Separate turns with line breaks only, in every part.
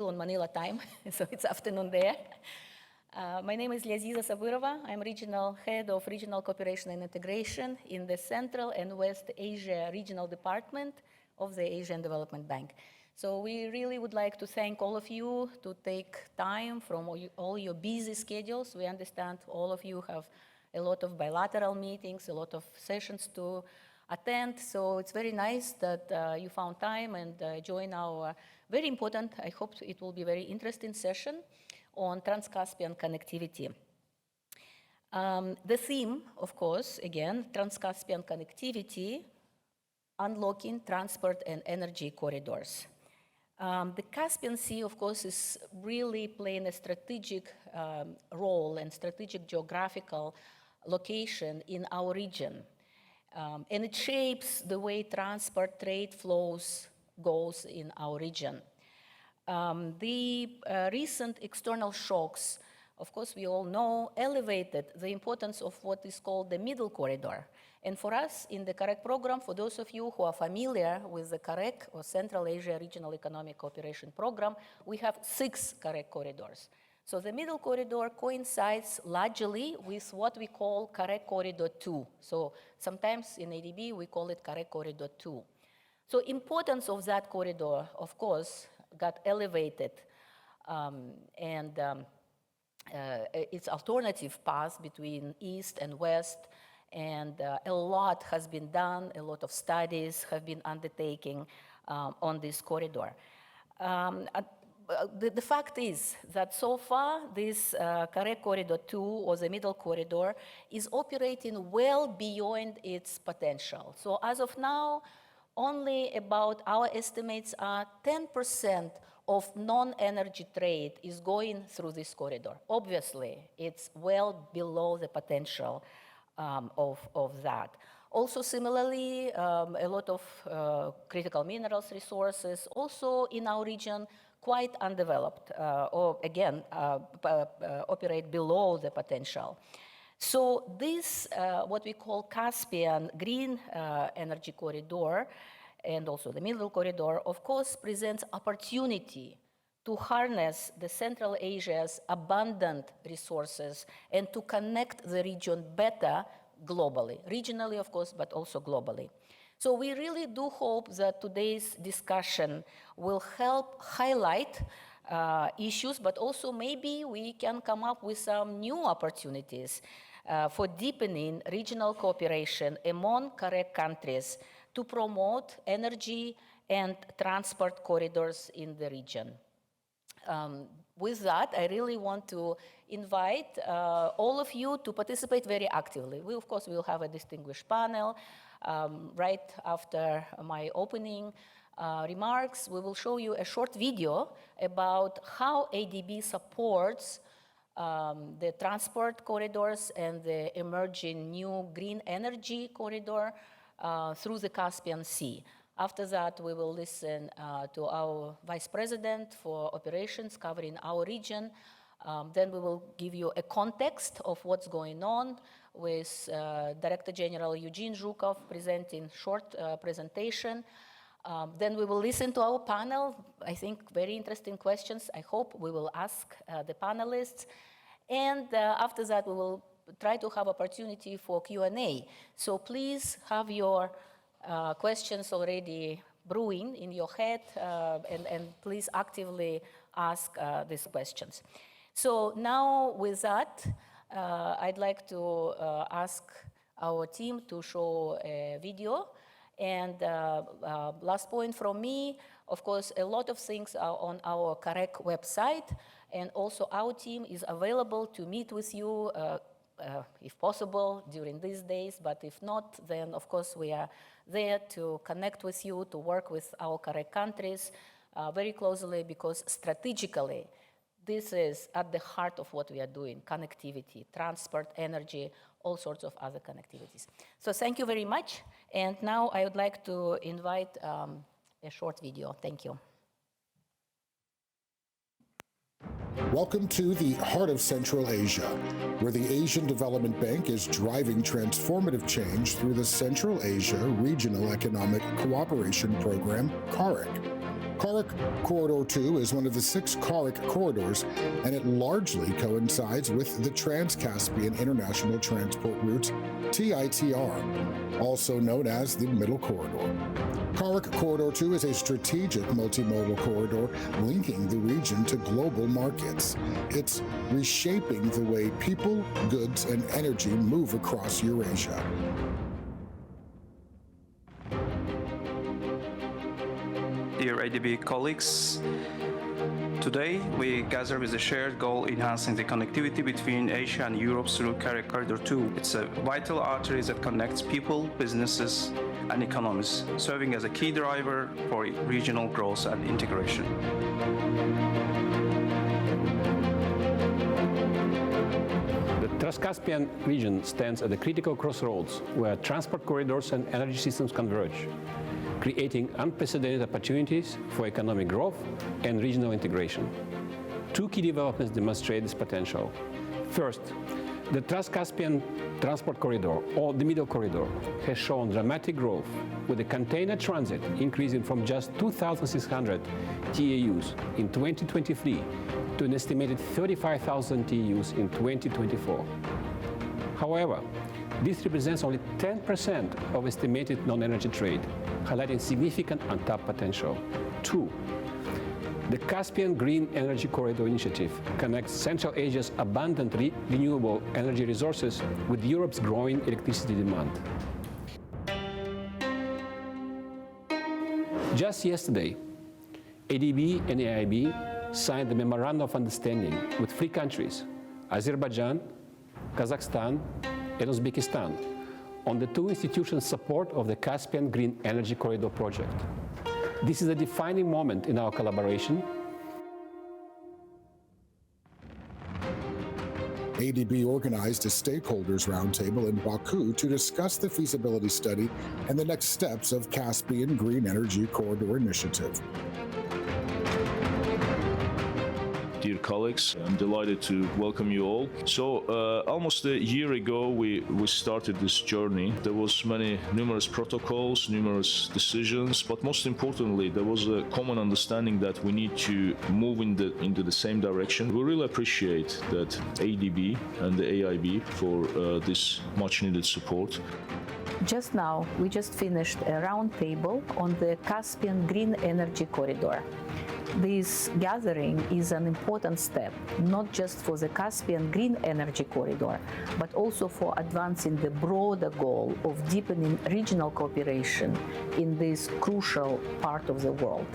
on Manila time, so it's afternoon there. My name is Liaziza Sabirova. I'm Regional Head of Regional Cooperation and Integration in the Central and West Asia Regional Department of the Asian Development Bank. So we really would like to thank all of you to take time from all your busy schedules. We understand all of you have a lot of bilateral meetings, a lot of sessions to attend. So it's very nice that you found time and join our very important, I hope it will be very interesting session on Trans-Caspian connectivity. The theme, of course, again, Trans-Caspian connectivity, unlocking transport and energy corridors. The Caspian Sea, of course, is really playing a strategic role and strategic geographical location in our region. And it shapes the way transport trade flows goes in our region. The recent external shocks, of course, we all know, elevated the importance of what is called the middle corridor. And for us in the CAREC program, for those of you who are familiar with the CAREC or Central Asia Regional Economic Cooperation Program, we have 6 CAREC corridors. So the middle corridor coincides largely with what we call CAREC Corridor 2. So sometimes in ADB, we call it CAREC Corridor 2. So importance of that corridor, of course, got elevated its alternative path between East and West, and a lot has been done, a lot of studies have been undertaken on this corridor. The fact is that so far this CAREC Corridor 2, or the middle corridor, is operating well beyond its potential. So as of now, only about, our estimates are 10% of non-energy trade is going through this corridor. Obviously, it's well below the potential of that. Also, similarly, a lot of critical minerals resources also in our region quite undeveloped, or again, operate below the potential. So this, what we call Caspian Green Energy Corridor, and also the Middle Corridor, of course, presents opportunity to harness the Central Asia's abundant resources and to connect the region better globally, regionally, of course, but also globally. So we really do hope that today's discussion will help highlight issues, but also maybe we can come up with some new opportunities for deepening regional cooperation among CAREC countries to promote energy and transport corridors in the region. With that, I really want to invite all of you to participate very actively. We, of course, will have a distinguished panel. Right after my opening remarks, we will show you a short video about how ADB supports the transport corridors and the emerging new green energy corridor through the Caspian Sea. After that, we will listen to our Vice President for Operations covering our region. Then we will give you a context of what's going on with Director General Eugene Zhukov presenting short presentation. Then we will listen to our panel. I think very interesting questions. I hope we will ask the panelists. And after that, we will try to have opportunity for Q&A. So please have your questions already brewing in your head, and please actively ask these questions. So now with that, I'd like to ask our team to show a video. And last point from me, of course, a lot of things are on our CAREC website, and also our team is available to meet with you if possible during these days, but if not, then of course we are there to connect with you, to work with our CAREC countries very closely, because strategically this is at the heart of what we are doing: connectivity, transport, energy, all sorts of other connectivities. So thank you very much. And now I would like to invite a short video. Thank you.
Welcome to the heart of Central Asia, where the Asian Development Bank is driving transformative change through the Central Asia Regional Economic Cooperation Program, CAREC. Karuk Corridor 2 is one of the 6 Karuk corridors, and it largely coincides with the Trans-Caspian International Transport Routes, TITR, also known as the Middle Corridor. Karuk Corridor 2 is a strategic multimodal corridor linking the region to global markets. It's reshaping the way people, goods, and energy move across Eurasia.
Dear ADB colleagues, today we gather with a shared goal enhancing the connectivity between Asia and Europe through Karuk Corridor 2. It's a vital artery that connects people, businesses, and economies, serving as a key driver for regional growth and integration.
The Trans-Caspian region stands at a critical crossroads where transport corridors and energy systems converge, creating unprecedented opportunities for economic growth and regional integration. 2 key developments demonstrate this potential. First, the Trans-Caspian Transport Corridor, or the Middle Corridor, has shown dramatic growth, with the container transit increasing from just 2,600 TEUs in 2023 to an estimated 35,000 TEUs in 2024. However, this represents only 10% of estimated non-energy trade, highlighting significant untapped potential. 2, the Caspian Green Energy Corridor Initiative connects Central Asia's abundant renewable energy resources with Europe's growing electricity demand. Just yesterday, ADB and AIB signed the Memorandum of Understanding with 3 countries, Azerbaijan, Kazakhstan, and Uzbekistan, on the 2 institutions' support of the Caspian Green Energy Corridor project. This is a defining moment in our collaboration.
ADB organized a stakeholders roundtable in Baku to discuss the feasibility study and the next steps of Caspian Green Energy Corridor Initiative.
Dear colleagues, I'm delighted to welcome you all. So almost a year ago, we started this journey. There was numerous protocols, numerous decisions, but most importantly, there was a common understanding that we need to move into the same direction. We really appreciate that ADB and the AIB for this much needed support.
Just now, we just finished a roundtable on the Caspian Green Energy Corridor. This gathering is an important step, not just for the Caspian Green Energy Corridor, but also for advancing the broader goal of deepening regional cooperation in this crucial part of the world.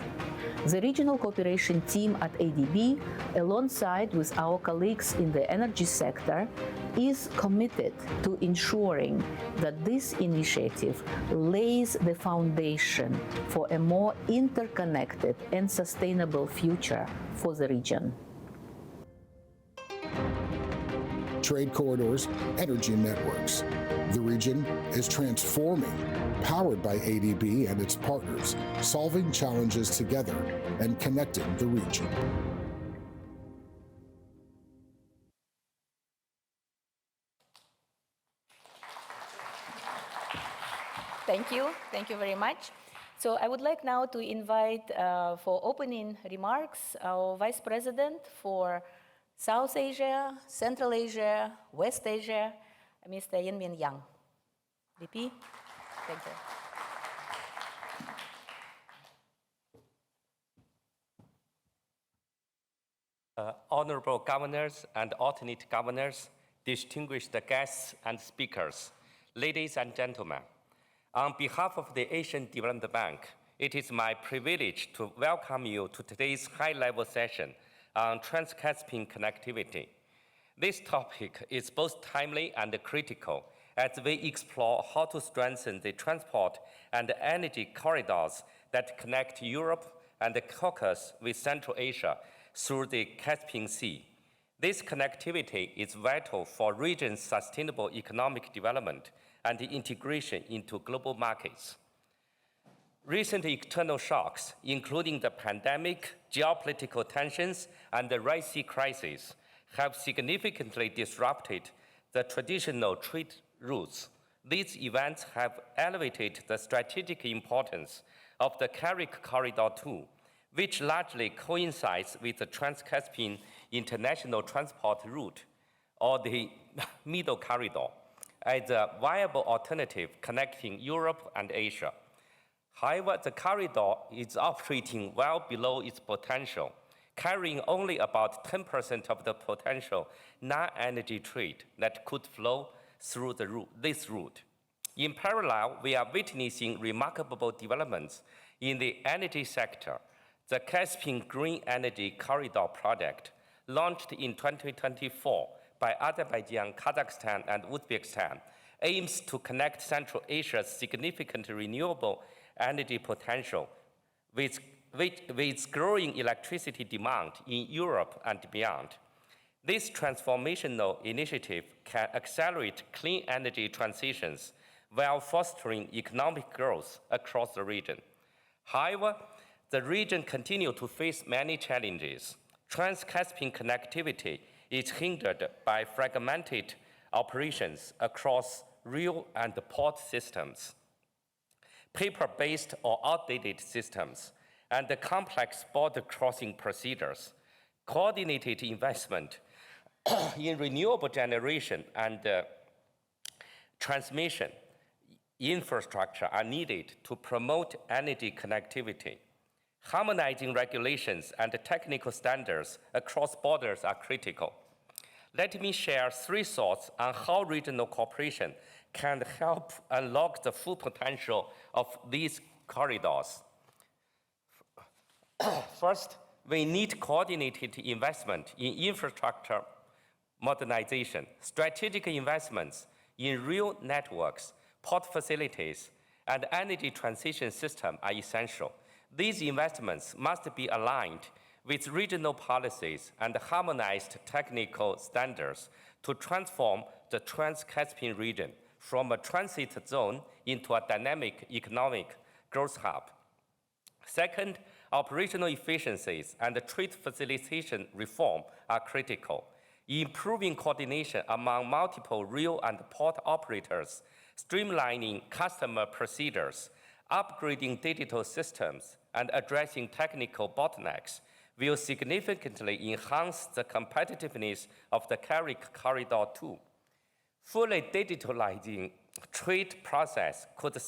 The regional cooperation team at ADB, alongside with our colleagues in the energy sector, is committed to ensuring that this initiative lays the foundation for a more interconnected and sustainable future for the region.
Trade corridors, energy networks. The region is transforming, powered by ADB and its partners, solving challenges together and connecting the region.
Thank you very much. So I would like now to invite for opening remarks our Vice President for South Asia, Central Asia, West Asia, Mr. Yin-Min Yang. VP, thank you.
Honorable governors and alternate governors, distinguished guests and speakers, ladies and gentlemen, on behalf of the Asian Development Bank, it is my privilege to welcome you to today's high-level session on Trans-Caspian connectivity. This topic is both timely and critical as we explore how to strengthen the transport and energy corridors that connect Europe and the Caucasus with Central Asia through the Caspian Sea. This connectivity is vital for region's sustainable economic development and integration into global markets. Recent external shocks, including the pandemic, geopolitical tensions, and the Red Sea crisis, have significantly disrupted the traditional trade routes. These events have elevated the strategic importance of the Karuk Corridor 2, which largely coincides with the Trans-Caspian international transport route, or the Middle Corridor, as a viable alternative connecting Europe and Asia. However, the corridor is operating well below its potential, carrying only about 10% of the potential non-energy trade that could flow through this route. In parallel, we are witnessing remarkable developments in the energy sector. The Caspian Green Energy Corridor project, launched in 2024 by Azerbaijan, Kazakhstan, and Uzbekistan, aims to connect Central Asia's significant renewable energy potential with growing electricity demand in Europe and beyond. This transformational initiative can accelerate clean energy transitions while fostering economic growth across the region. However, the region continues to face many challenges. Trans-Caspian connectivity is hindered by fragmented operations across rail and port systems, paper-based or outdated systems, and the complex border crossing procedures. Coordinated investment in renewable generation and transmission infrastructure are needed to promote energy connectivity. Harmonizing regulations and technical standards across borders are critical. Let me share 3 thoughts on how regional cooperation can help unlock the full potential of these corridors. First, we need coordinated investment in infrastructure modernization. Strategic investments in rail networks, port facilities, and energy transition system are essential. These investments must be aligned with regional policies and harmonized technical standards to transform the Trans-Caspian region from a transit zone into a dynamic economic growth hub. Second, operational efficiencies and trade facilitation reform are critical. Improving coordination among multiple rail and port operators, streamlining customer procedures, upgrading digital systems, and addressing technical bottlenecks will significantly enhance the competitiveness of the Carrick Corridor 2. Fully digitalizing trade process could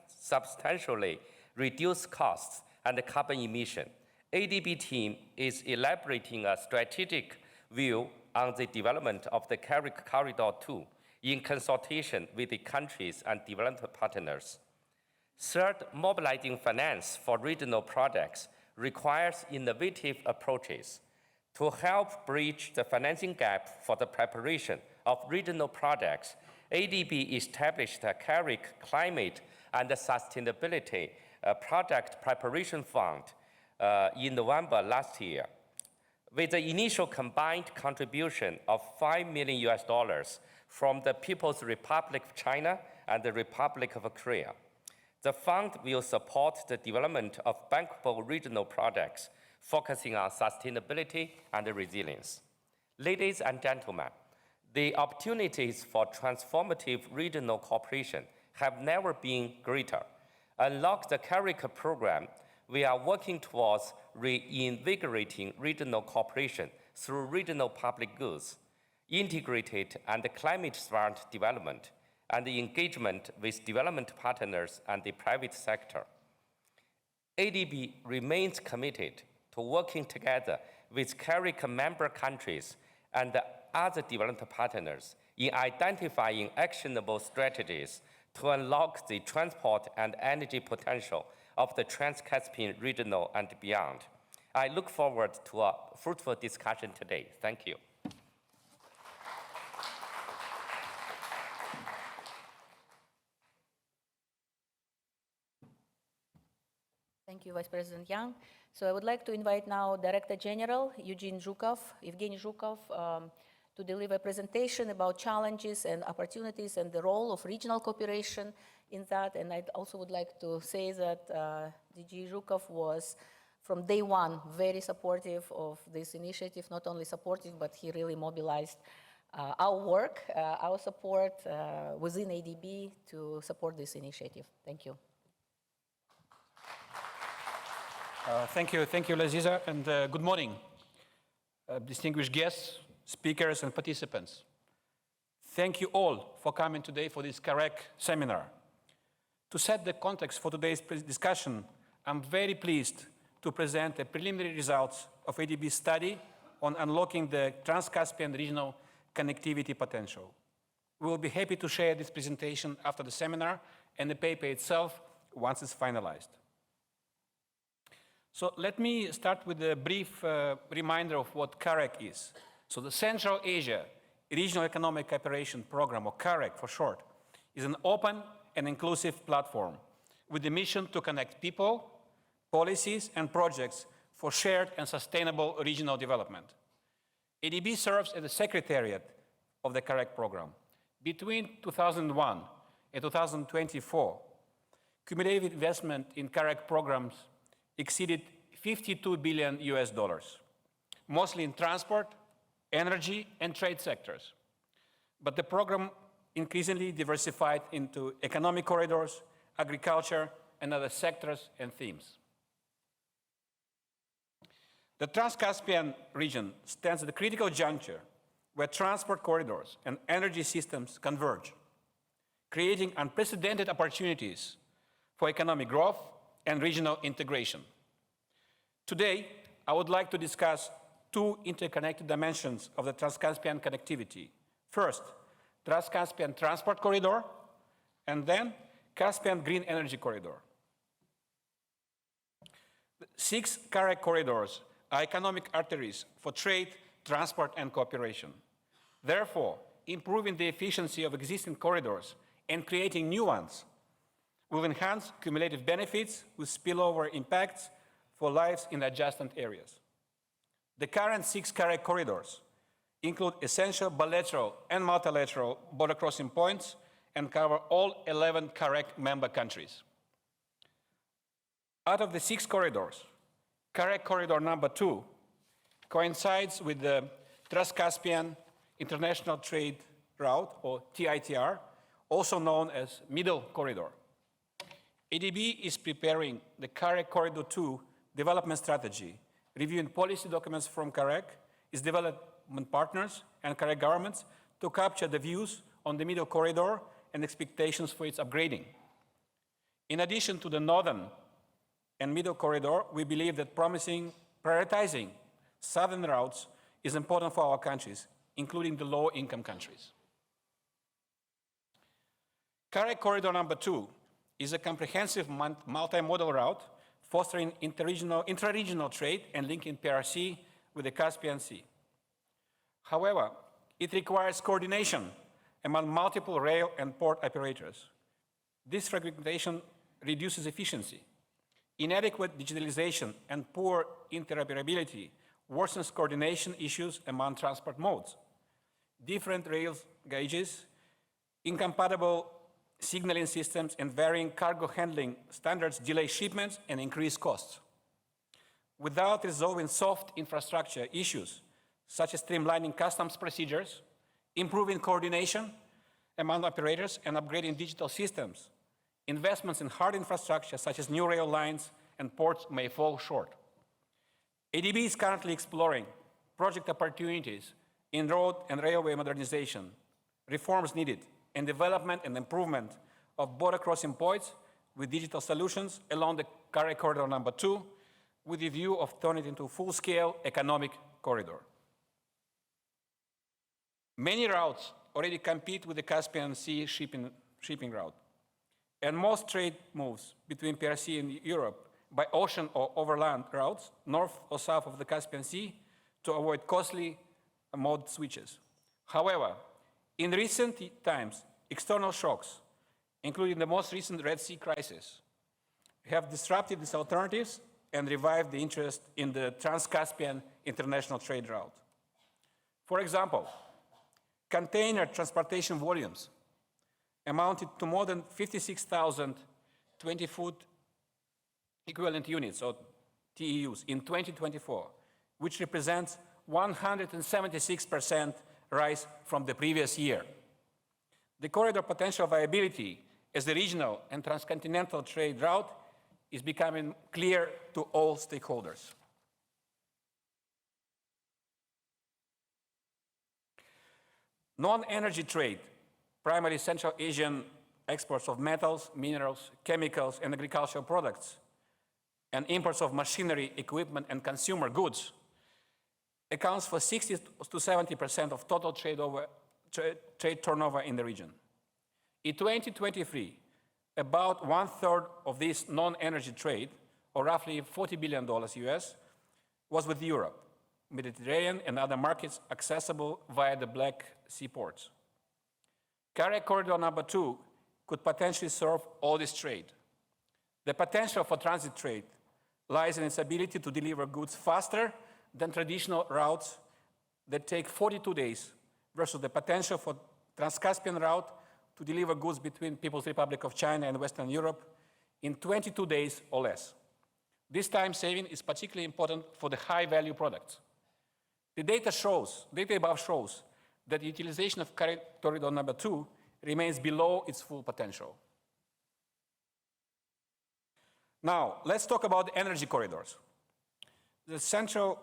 substantially reduce costs and carbon emission. ADB team is elaborating a strategic view on the development of the Carrick Corridor 2 in consultation with the countries and development partners. Third, mobilizing finance for regional projects requires innovative approaches. To help bridge the financing gap for the preparation of regional projects, ADB established a Carrick Climate and Sustainability Project Preparation Fund in November last year. With the initial combined contribution of $5 million from the People's Republic of China and the Republic of Korea. The fund will support the development of bankable regional projects focusing on sustainability and resilience. Ladies and gentlemen, the opportunities for transformative regional cooperation have never been greater. Unlock the Carrick program, we are working towards reinvigorating regional cooperation through regional public goods, integrated and climate-smart development, and the engagement with development partners and the private sector. ADB remains committed to working together with Carrick member countries and other development partners in identifying actionable strategies to unlock the transport and energy potential of the Trans-Caspian regional and beyond. I look forward to a fruitful discussion today. Thank you.
Thank you, Vice President Yang. So I would like to invite now Director General Evgeny Zhukov, to deliver a presentation about challenges and opportunities and the role of regional cooperation in that. And I also would like to say that DG Zhukov was, from day one, very supportive of this initiative, not only supportive, but he really mobilized our work, our support within ADB to support this initiative. Thank you.
Thank you, Laziza, and good morning, distinguished guests, speakers, and participants. Thank you all for coming today for this CAREC seminar. To set the context for today's discussion, I'm very pleased to present the preliminary results of ADB's study on unlocking the Trans-Caspian regional connectivity potential. We will be happy to share this presentation after the seminar and the paper itself once it's finalized. So let me start with a brief reminder of what CAREC is. So the Central Asia Regional Economic Cooperation Program, or CAREC for short, is an open and inclusive platform with the mission to connect people, policies, and projects for shared and sustainable regional development. ADB serves as the secretariat of the CAREC program. Between 2001 and 2024, cumulative investment in CAREC programs exceeded $52 billion, mostly in transport, energy, and trade sectors. But the program increasingly diversified into economic corridors, agriculture, and other sectors and themes. The Trans-Caspian region stands at a critical juncture where transport corridors and energy systems converge, creating unprecedented opportunities for economic growth and regional integration. Today, I would like to discuss two interconnected dimensions of the Trans-Caspian connectivity. First, Trans-Caspian Transport Corridor, and then Caspian Green Energy Corridor. The 6 CAREC corridors are economic arteries for trade, transport, and cooperation. Therefore, improving the efficiency of existing corridors and creating new ones will enhance cumulative benefits with spillover impacts for lives in adjacent areas. The current 6 CAREC corridors include essential bilateral and multilateral border crossing points and cover all 11 CAREC member countries. Out of the 6 corridors, CAREC corridor number 2 coincides with the Trans-Caspian International Trade Route, or TITR, also known as Middle Corridor. ADB is preparing the CAREC Corridor 2 development strategy, reviewing policy documents from CAREC, its development partners, and CAREC governments to capture the views on the Middle Corridor and expectations for its upgrading. In addition to the Northern and Middle Corridor, we believe that prioritizing southern routes is important for our countries, including the low-income countries. CAREC Corridor number 2 is a comprehensive multimodal route fostering intra-regional trade and linking PRC with the Caspian Sea. However, it requires coordination among multiple rail and port operators. This fragmentation reduces efficiency. Inadequate digitalization and poor interoperability worsens coordination issues among transport modes. Different rail gauges, incompatible signaling systems, and varying cargo handling standards delay shipments and increase costs. Without resolving soft infrastructure issues, such as streamlining customs procedures, improving coordination among operators, and upgrading digital systems, investments in hard infrastructure, such as new rail lines and ports, may fall short. ADB is currently exploring project opportunities in road and railway modernization, reforms needed, and development and improvement of border crossing points with digital solutions along the CAREC Corridor number 2, with the view of turning it into a full-scale economic corridor. Many routes already compete with the Caspian Sea shipping route, and most trade moves between PRC and Europe by ocean or overland routes, north or south of the Caspian Sea, to avoid costly mode switches. However, in recent times, external shocks, including the most recent Red Sea crisis, have disrupted these alternatives and revived the interest in the Trans-Caspian international trade route. For example, container transportation volumes amounted to more than 56,000 20-foot equivalent units, or TEUs, in 2024, which represents 176% rise from the previous year. The corridor potential viability as a regional and transcontinental trade route is becoming clear to all stakeholders. Non-energy trade, primarily Central Asian exports of metals, minerals, chemicals, and agricultural products, and imports of machinery, equipment, and consumer goods, accounts for 60 to 70% of total trade turnover in the region. In 2023, about 1/3 of this non-energy trade, or roughly $40 billion US, was with Europe, Mediterranean, and other markets accessible via the Black Sea ports. Carrier Corridor number 2 could potentially serve all this trade. The potential for transit trade lies in its ability to deliver goods faster than traditional routes that take 42 days versus the potential for Trans-Caspian route to deliver goods between People's Republic of China and Western Europe in 22 days or less. This time saving is particularly important for the high-value products. The data above shows that the utilization of Carrier Corridor number 2 remains below its full potential. Now, let's talk about the energy corridors. The Central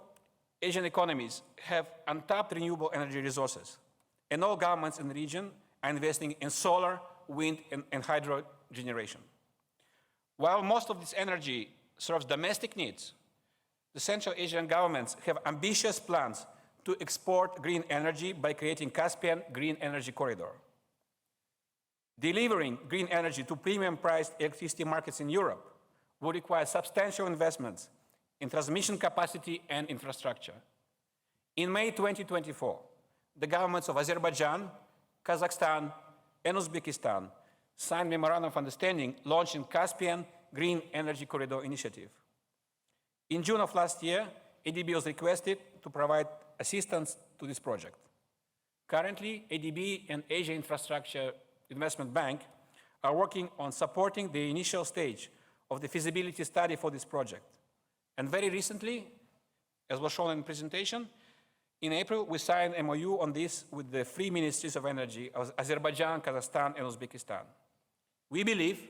Asian economies have untapped renewable energy resources, and all governments in the region are investing in solar, wind, and hydro generation. While most of this energy serves domestic needs, the Central Asian governments have ambitious plans to export green energy by creating Caspian Green Energy Corridor. Delivering green energy to premium-priced electricity markets in Europe will require substantial investments in transmission capacity and infrastructure. In May 2024, the governments of Azerbaijan, Kazakhstan, and Uzbekistan signed Memorandum of Understanding launching Caspian Green Energy Corridor Initiative. In June of last year, ADB was requested to provide assistance to this project. Currently, ADB and Asia Infrastructure Investment Bank are working on supporting the initial stage of the feasibility study for this project. And very recently, as was shown in the presentation, in April, we signed an MOU on this with the three ministries of energy of Azerbaijan, Kazakhstan, and Uzbekistan. We believe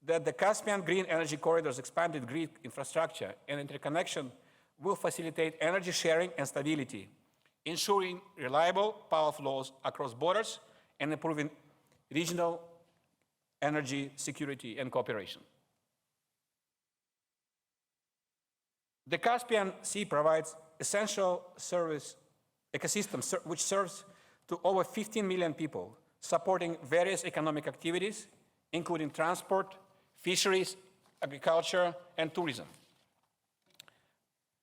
that the Caspian Green Energy Corridor's expanded grid infrastructure and interconnection will facilitate energy sharing and stability, ensuring reliable power flows across borders and improving regional energy security and cooperation. The Caspian Sea provides essential service ecosystem which serves to over 15 million people, supporting various economic activities, including transport, fisheries, agriculture, and tourism.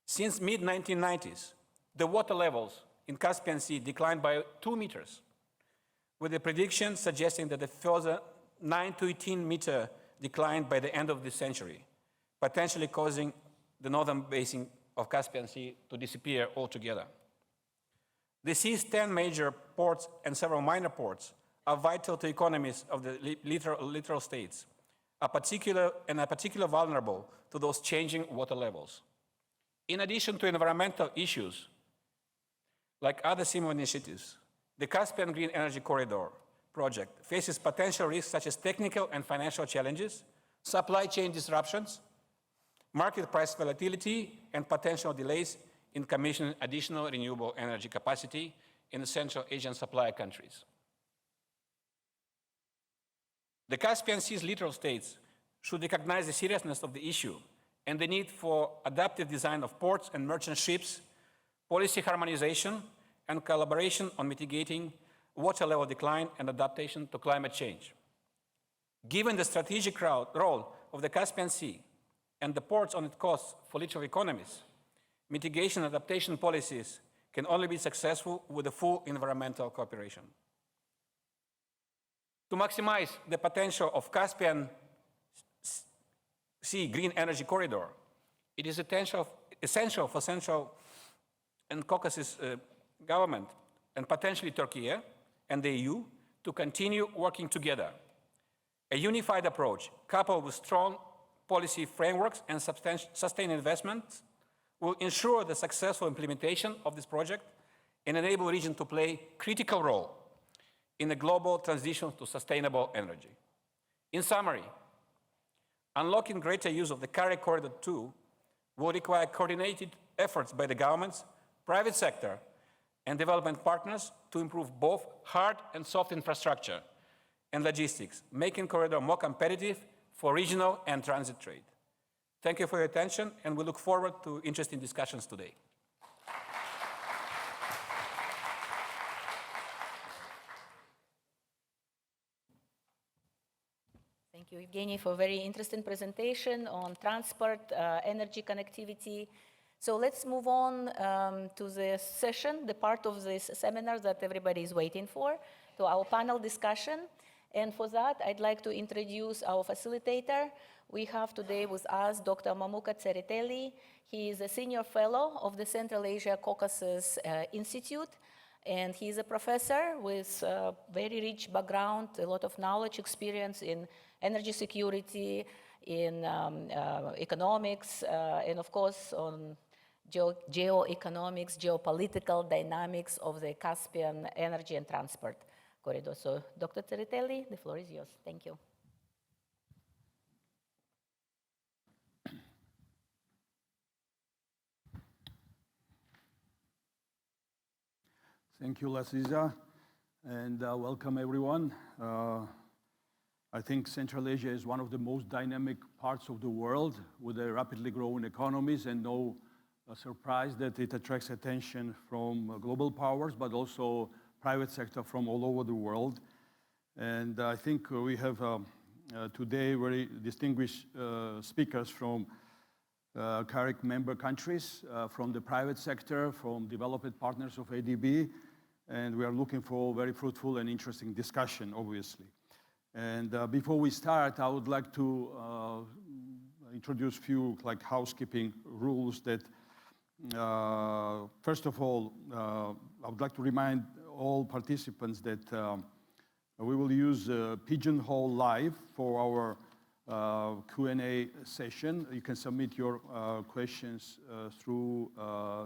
Since mid-1990s, the water levels in Caspian Sea declined by 2 meters, with a prediction suggesting that a further 9 to 18 meter decline by the end of this century, potentially causing the northern basin of Caspian Sea to disappear altogether. The sea's 10 major ports and several minor ports are vital to economies of the littoral states, are particularly vulnerable to those changing water levels. In addition to environmental issues, like other similar initiatives, the Caspian Green Energy Corridor project faces potential risks such as technical and financial challenges, supply chain disruptions, market price volatility, and potential delays in commissioning additional renewable energy capacity in the Central Asian supplier countries. The Caspian Sea's littoral states should recognize the seriousness of the issue and the need for adaptive design of ports and merchant ships, policy harmonization, and collaboration on mitigating water level decline and adaptation to climate change. Given the strategic role of the Caspian Sea and the ports on its coast for littoral economies, mitigation and adaptation policies can only be successful with the full environmental cooperation. To maximize the potential of Caspian Sea Green Energy Corridor, it is essential for Central and Caucasus government, and potentially Turkey and the EU, to continue working together. A unified approach, coupled with strong policy frameworks and sustained investments, will ensure the successful implementation of this project and enable the region to play a critical role in the global transition to sustainable energy. In summary, Unlocking greater use of the Carrick Corridor 2 will require coordinated efforts by the governments, private sector, and development partners to improve both hard and soft infrastructure and logistics, making corridor more competitive for regional and transit trade. Thank you for your attention, and we look forward to interesting discussions today.
Thank you, Evgeny, for a very interesting presentation on transport, energy connectivity. So let's move on to the session, the part of this seminar that everybody is waiting for, to our panel discussion. And for that, I'd like to introduce our facilitator. We have today with us Dr. Mamuka Tsereteli. He is a senior fellow of the Central Asia Caucasus Institute. And he is a professor with a very rich background, a lot of knowledge, experience in energy security, in economics, and of course on geoeconomics, geopolitical dynamics of the Caspian energy and transport corridor. So Dr. Tsereteli, the floor is yours. Thank you.
Thank you, Lasiza, and welcome everyone. I think Central Asia is one of the most dynamic parts of the world with a rapidly growing economies, and no surprise that it attracts attention from global powers, but also private sector from all over the world. And I think we have today very distinguished speakers from CARIC member countries, from the private sector, from development partners of ADB, and we are looking for a very fruitful and interesting discussion, obviously. And before we start, I would like to introduce a few housekeeping rules that, first of all, I would like to remind all participants that we will use Pigeonhole Live for our Q&A session. You can submit your questions through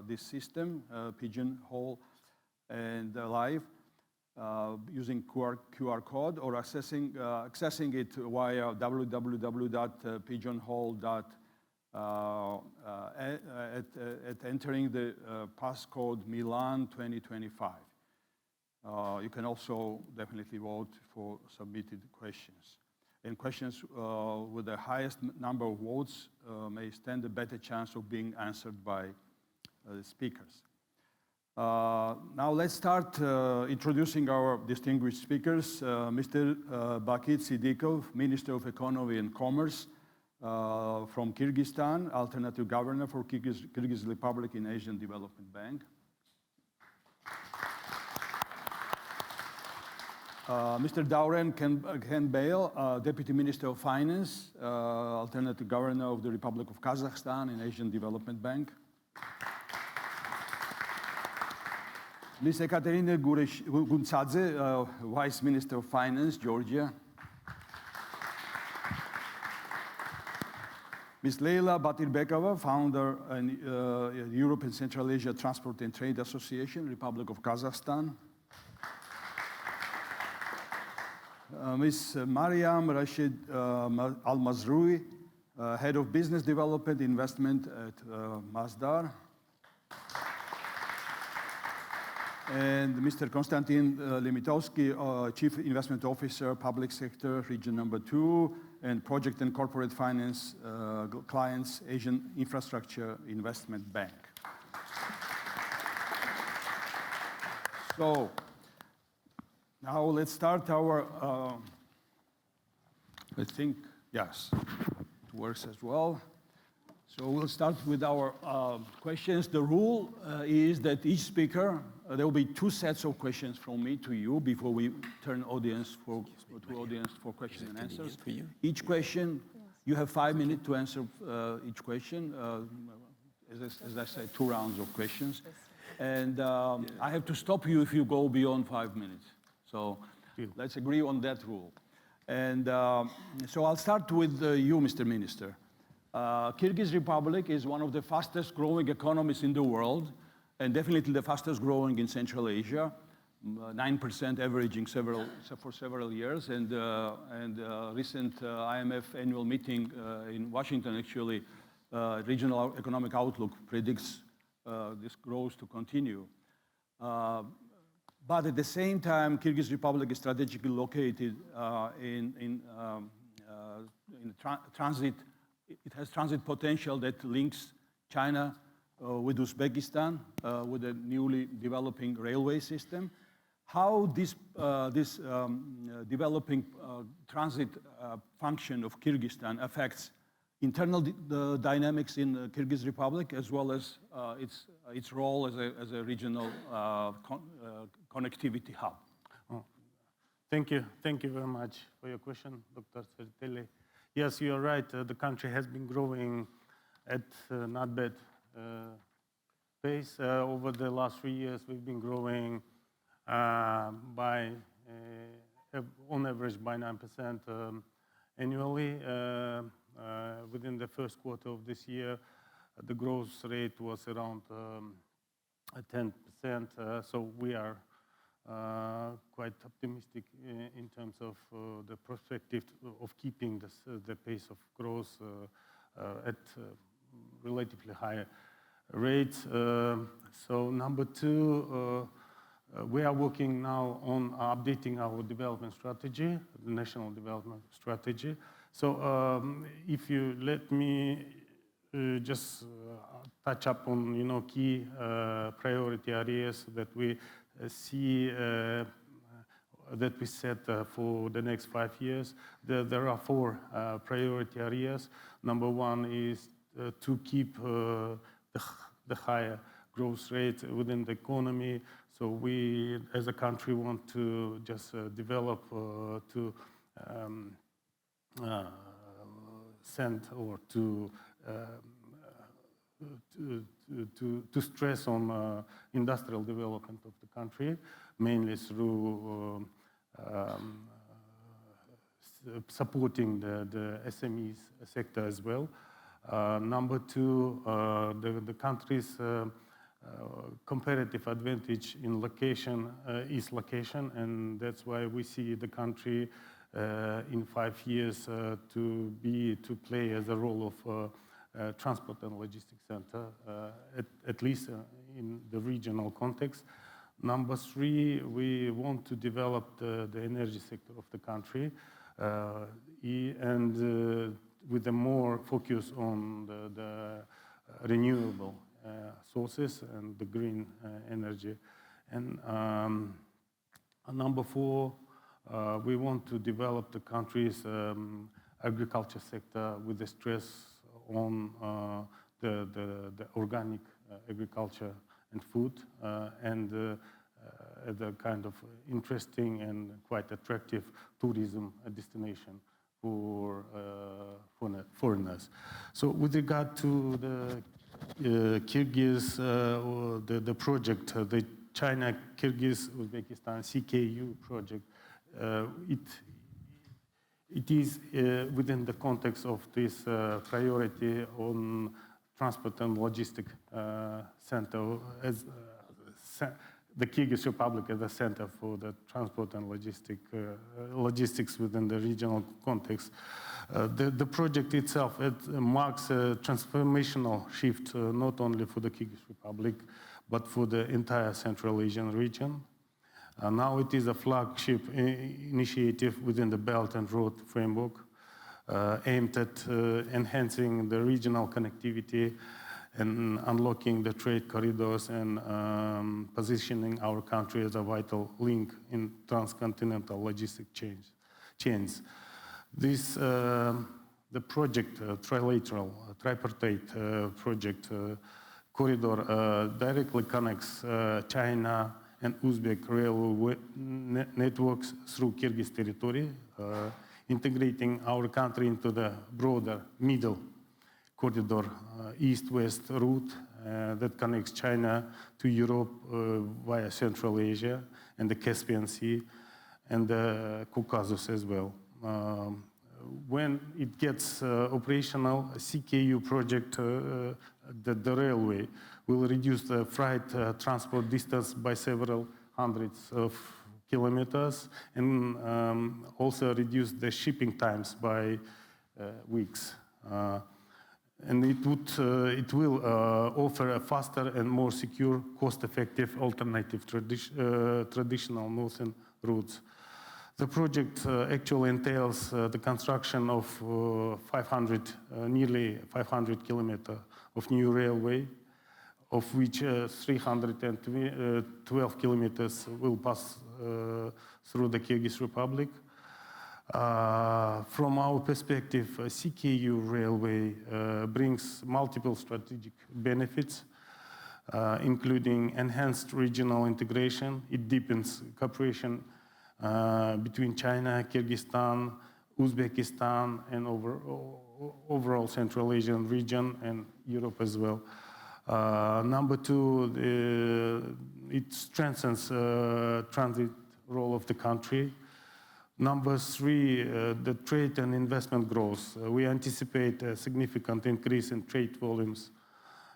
this system, Pigeonhole and Live, using QR code or accessing it via www.pigeonhole.at entering the passcode Milan 2025. You can also definitely vote for submitted questions. And questions with the highest number of votes may stand a better chance of being answered by the speakers. Now let's start introducing our distinguished speakers. Mr. Bakit Sidikov, Minister of Economy and Commerce from Kyrgyzstan, Alternative Governor for Kyrgyz Republic in Asian Development Bank. Mr. Dauren Khenbail, Deputy Minister of Finance, Alternative Governor of the Republic of Kazakhstan in Asian Development Bank. Ms. Ekaterina Guntzadze, Vice Minister of Finance, Georgia. Ms. Leila Batirbekova, Founder of Europe and Central Asia Transport and Trade Association, Republic of Kazakhstan. Ms. Mariam Rashid Al-Mazroui, Head of Business Development Investment at Masdar. And Mr. Konstantin Limitovsky, Chief Investment Officer, Public Sector, Region Number 2, and Project and Corporate Finance Clients, Asian Infrastructure Investment Bank. So, now let's start our, I think, yes, it works as well. So we'll start with our questions. The rule is that each speaker, there will be two sets of questions from me to you before we turn to audience for questions and answers. Each question, you have 5 minutes to answer each question. As I said, 2 rounds of questions. And I have to stop you if you go beyond 5 minutes. So let's agree on that rule. And so I'll start with you, Mr. Minister. Kyrgyz Republic is one of the fastest growing economies in the world, and definitely the fastest growing in Central Asia. 9% averaging for several years. And recent IMF annual meeting in Washington, actually, Regional Economic Outlook predicts this growth to continue. But at the same time, Kyrgyz Republic is strategically located in transit. It has transit potential that links China with Uzbekistan, with a newly developing railway system. How this developing transit function of Kyrgyzstan affects internal dynamics in the Kyrgyz Republic, as well as its role as a regional connectivity hub.
Thank you very much for your question, Dr. Sertelli. Yes, you are right. The country has been growing at not bad pace. Over the last 3 years, we've been growing by, on average, by 9% annually. Within the first quarter of this year, the growth rate was around 10%. So we are quite optimistic in terms of the perspective of keeping the pace of growth at relatively higher rates. So number two, we are working now on updating our development strategy, the national development strategy. So if you let me just touch up on key priority areas that we see that we set for the next 5 years. There are 4 priority areas. Number one is to keep the higher growth rate within the economy. So we, as a country, want to just develop to send or to stress on industrial development of the country, mainly through supporting the SMEs sector as well. Number two, the country's comparative advantage in location is location, and that's why we see the country in 5 years to play as a role of transport and logistics center, at least in the regional context. Number three, we want to develop the energy sector of the country, and with a more focus on the renewable sources and the green energy. And number four, we want to develop the country's agriculture sector with the stress on the organic agriculture and food, and the kind of interesting and quite attractive tourism destination for foreigners. So with regard to the Kyrgyz, the project, the China-Kyrgyz-Uzbekistan CKU project, it is within the context of this priority on transport and logistics center, as the Kyrgyz Republic as a center for the transport and logistics within the regional context. The project itself, it marks a transformational shift, not only for the Kyrgyz Republic, but for the entire Central Asian region. Now it is a flagship initiative within the Belt and Road framework, aimed at enhancing the regional connectivity and unlocking the trade corridors and positioning our country as a vital link in transcontinental logistic chains. This, the project, tripartite project corridor directly connects China and Uzbek railway networks through Kyrgyz territory, integrating our country into the broader middle corridor, east-west route that connects China to Europe via Central Asia and the Caspian Sea and the Caucasus as well. When it gets operational, a CKU project, the railway will reduce the freight transport distance by several hundreds of kilometers, and also reduce the shipping times by weeks. And it will offer a faster and more secure, cost-effective alternative traditional northern routes. The project actually entails the construction of nearly 500 kilometers of new railway, of which 312 kilometers will pass through the Kyrgyz Republic. From our perspective, CKU railway brings multiple strategic benefits, including enhanced regional integration. It deepens cooperation between China, Kyrgyzstan, Uzbekistan, and overall Central Asian region and Europe as well. Number two, it strengthens transit role of the country. Number three, the trade and investment growth. We anticipate a significant increase in trade volumes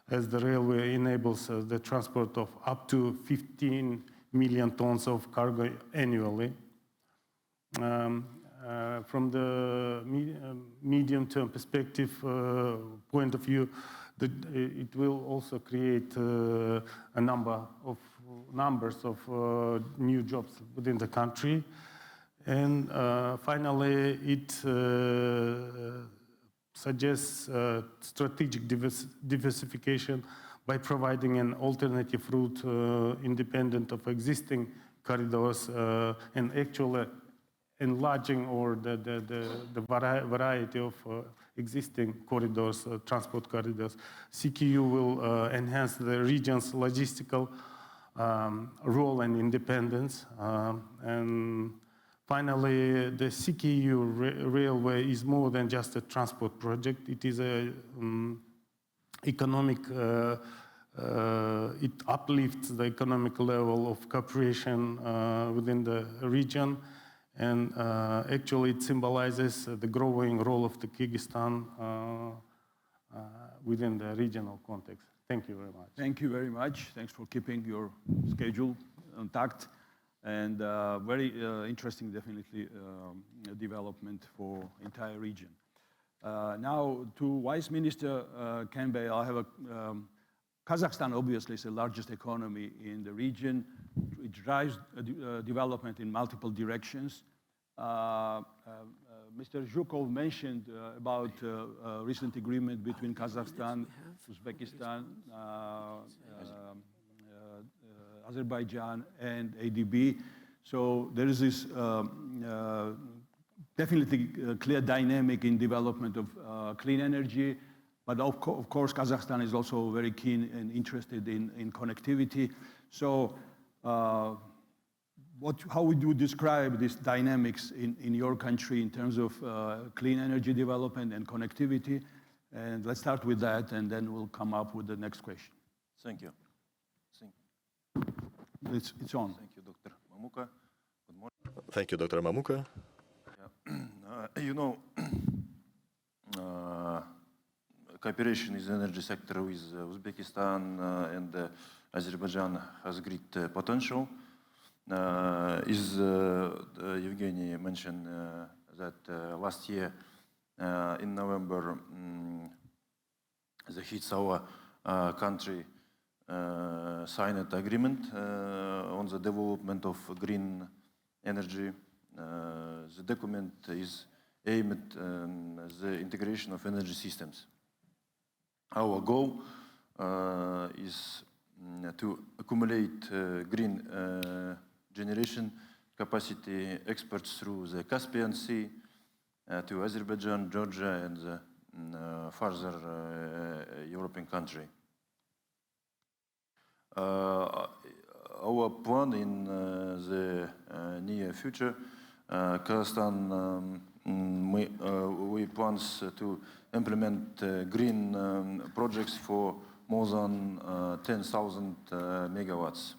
as the railway enables the transport of up to 15 million tons of cargo annually. From the medium-term perspective point of view, it will also create a numbers of new jobs within the country. And finally, it suggests strategic diversification by providing an alternative route independent of existing corridors and actually enlarging or the variety of existing corridors, transport corridors. CKU will enhance the region's logistical role and independence. And finally, the CKU railway is more than just a transport project. It is a economic, it uplifts the economic level of cooperation within the region, and actually it symbolizes the growing role of the Kyrgyzstan within the regional context. Thank you very much.
Thank you very much. Thanks for keeping your schedule intact. And very interesting, definitely, development for entire region. Now, to Vice Minister Campbell, I have a Kazakhstan obviously is the largest economy in the region. It drives development in multiple directions. Mr. Zhukov mentioned about recent agreement between Kazakhstan, Uzbekistan, Azerbaijan, and ADB. So there is this definitely clear dynamic in development of clean energy. But of course, Kazakhstan is also very keen and interested in connectivity. So how would you describe these dynamics in your country in terms of clean energy development and connectivity? And let's start with that, and then we'll come up with the next question.
Thank you.
It's on.
Thank you, Dr. Mamuka. Good morning.
Thank you, Dr. Mamuka.
You know, cooperation in the energy sector with Uzbekistan and Azerbaijan has great potential. As Evgeny mentioned that last year in November, the hits our country signed an agreement on the development of green energy. The document is aimed at the integration of energy systems. Our goal is to accumulate green generation capacity exports through the Caspian Sea to Azerbaijan, Georgia, and the further European country. Our plan in the near future, Kazakhstan, we plans to implement green projects for more than 10,000 megawatts.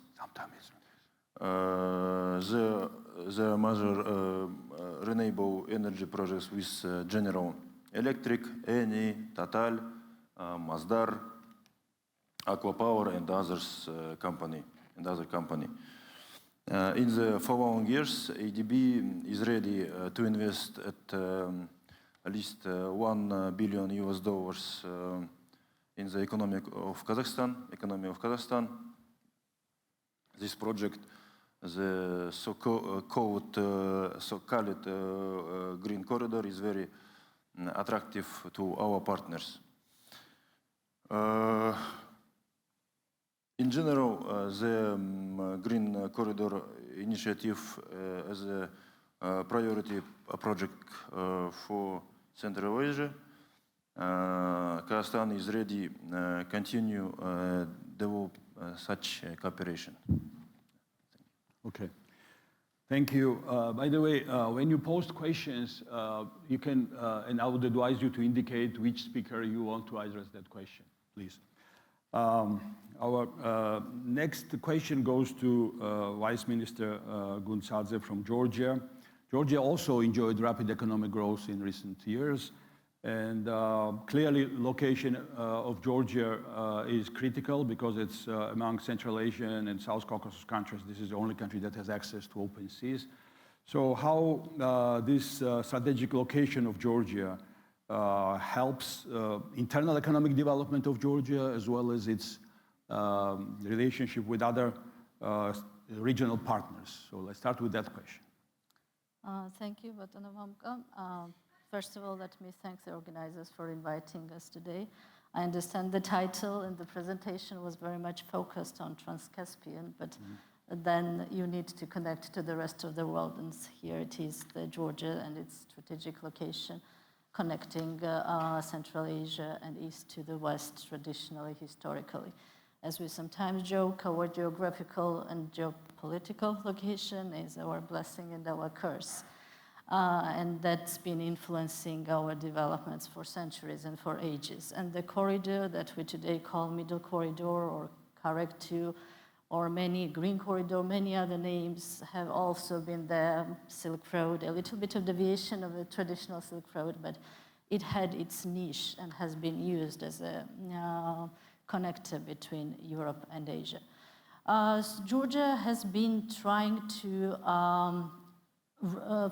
The major renewable energy projects with General Electric, Eni, Total, Masdar, Aqua Power, and other company. In the following years, ADB is ready to invest at least $1 billion in the economy of Kazakhstan. This project, the so-called Green Corridor, is very attractive to our partners. In general, the Green Corridor initiative is a priority project for Central Asia. Kazakhstan is ready to continue develop such cooperation.
Okay. Thank you. By the way, when you post questions, you can, and I would advise you to indicate which speaker you want to address that question, please. Our next question goes to Vice Minister Gunsadze from Georgia. Georgia also enjoyed rapid economic growth in recent years, and clearly location of Georgia is critical because it's among Central Asian and South Caucasus countries. This is the only country that has access to open seas. So how this strategic location of Georgia helps internal economic development of Georgia as well as its relationship with other regional partners? So let's start with that question.
Thank you, Batanovamka. First of all, let me thank the organizers for inviting us today. I understand the title and the presentation was very much focused on Trans-Caspian, but then you need to connect to the rest of the world, and here it is, Georgia and its strategic location, connecting Central Asia and East to the West, traditionally, historically. As we sometimes joke, our geographical and geopolitical location is our blessing and our curse. And that's been influencing our developments for centuries and for ages. And the corridor that we today call Middle Corridor or Correct 2, or many Green Corridor, many other names have also been there. Silk Road, a little bit of deviation of the traditional Silk Road, but it had its niche and has been used as a connector between Europe and Asia. Georgia has been trying to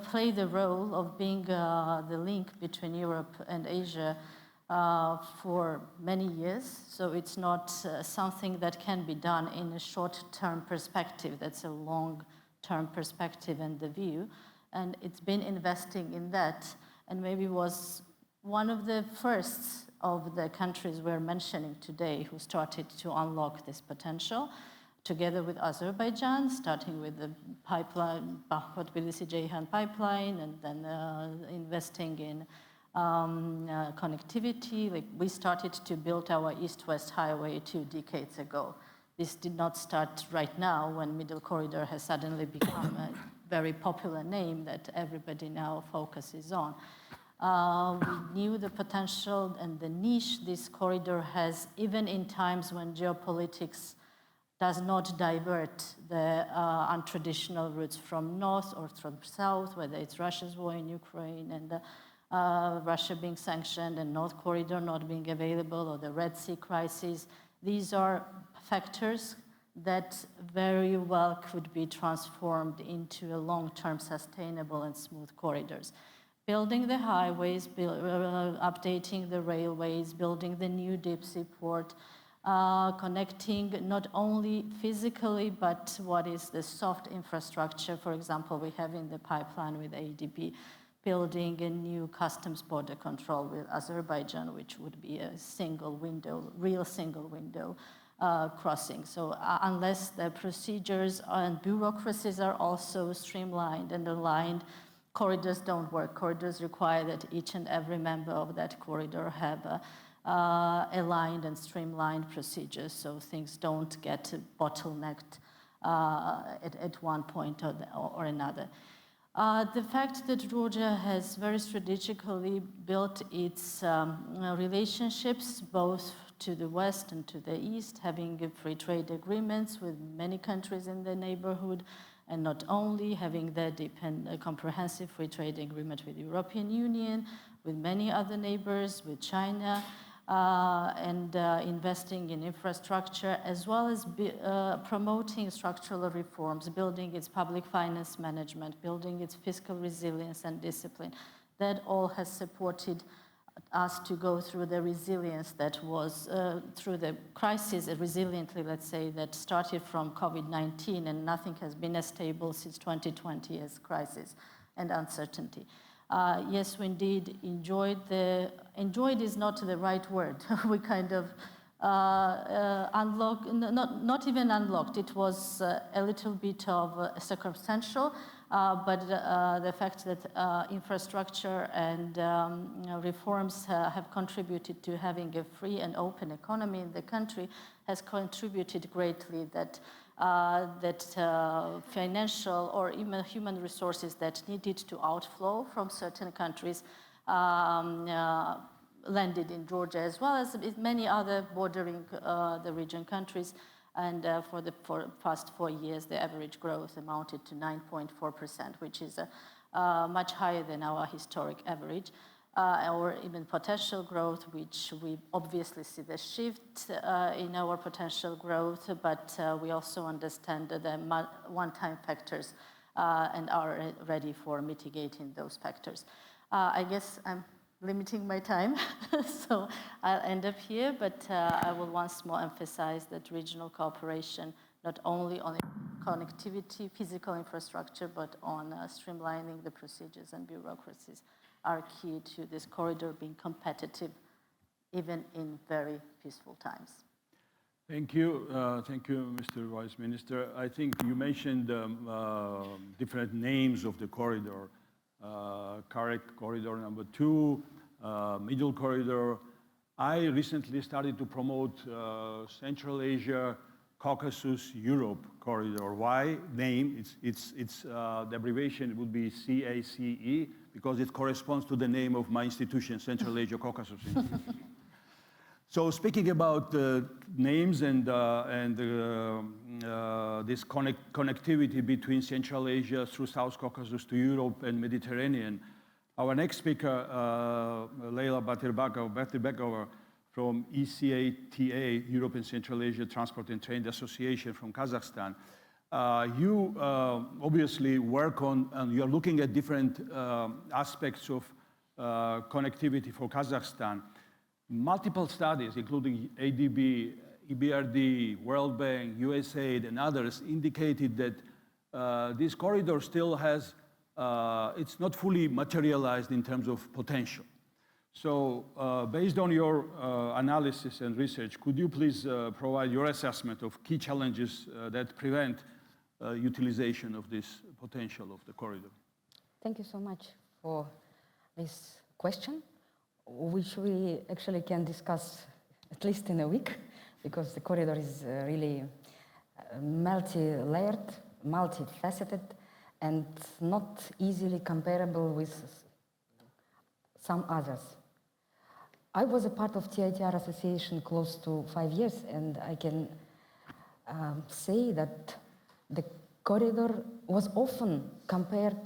play the role of being the link between Europe and Asia for many years. So it's not something that can be done in a short-term perspective. That's a long-term perspective and the view. And it's been investing in that, and maybe was one of the first of the countries we're mentioning today who started to unlock this potential, together with Azerbaijan, starting with the pipeline, Bakhmut-Tbilisi-Ceyhan pipeline, and then investing in connectivity. Like we started to build our East-West highway 2 decades ago. This did not start right now when Middle Corridor has suddenly become a very popular name that everybody now focuses on. We knew the potential and the niche this corridor has, even in times when geopolitics does not divert the untraditional routes from north or from south, whether it's Russia's war in Ukraine and Russia being sanctioned and North Corridor not being available, or the Red Sea crisis. These are factors that very well could be transformed into a long-term sustainable and smooth corridors. Building the highways, updating the railways, building the new deep sea port, connecting not only physically, but what is the soft infrastructure. For example, we have in the pipeline with ADB, building a new customs border control with Azerbaijan, which would be a single window, real single window crossing. So unless the procedures and bureaucracies are also streamlined and aligned, corridors don't work. Corridors require that each and every member of that corridor have aligned and streamlined procedures so things don't get bottlenecked at one point or another. The fact that Georgia has very strategically built its relationships both to the west and to the east, having free trade agreements with many countries in the neighborhood, and not only having the deep and comprehensive free trade agreement with the European Union, with many other neighbors, with China, and investing in infrastructure, as well as promoting structural reforms, building its public finance management, building its fiscal resilience and discipline. That all has supported us to go through the resilience that was, through the crisis, resiliently, let's say, that started from COVID-19, and nothing has been as stable since 2020 as crisis and uncertainty. Yes, we indeed enjoyed enjoyed is not the right word. We kind of unlocked, not even unlocked, it was a little bit of circumstantial, but the fact that infrastructure and reforms have contributed to having a free and open economy in the country has contributed greatly that financial or even human resources that needed to outflow from certain countries landed in Georgia, as well as many other bordering the region countries. And for the past 4 years, the average growth amounted to 9.4%, which is much higher than our historic average, or even potential growth, which we obviously see the shift in our potential growth, but we also understand the one-time factors and are ready for mitigating those factors. I guess I'm limiting my time, so I'll end up here, but I will once more emphasize that regional cooperation, not only on connectivity, physical infrastructure, but on streamlining the procedures and bureaucracies are key to this corridor being competitive, even in very peaceful times.
Thank you, Mr. Vice Minister. I think you mentioned different names of the corridor. Corridor number 2, Middle Corridor. I recently started to promote Central Asia, Caucasus, Europe Corridor. Why? Name, the abbreviation would be CACE, because it corresponds to the name of my institution, Central Asia Caucasus Institute. So speaking about names and this connectivity between Central Asia through South Caucasus to Europe and Mediterranean, our next speaker, Leyla Batirbekova from ECATA, Europe and Central Asia Transport and Trade Association from Kazakhstan. You obviously work on, and you're looking at different aspects of connectivity for Kazakhstan. Multiple studies, including ADB, EBRD, World Bank, USAID, and others, indicated that this corridor still has, it's not fully materialized in terms of potential. So based on your analysis and research, could you please provide your assessment of key challenges that prevent utilization of this potential of the corridor?
Thank you so much for this question, which we actually can discuss at least in a week, because the corridor is really multi-layered, multifaceted, and not easily comparable with some others. I was a part of TITR Association close to 5 years, and I can say that the corridor was often compared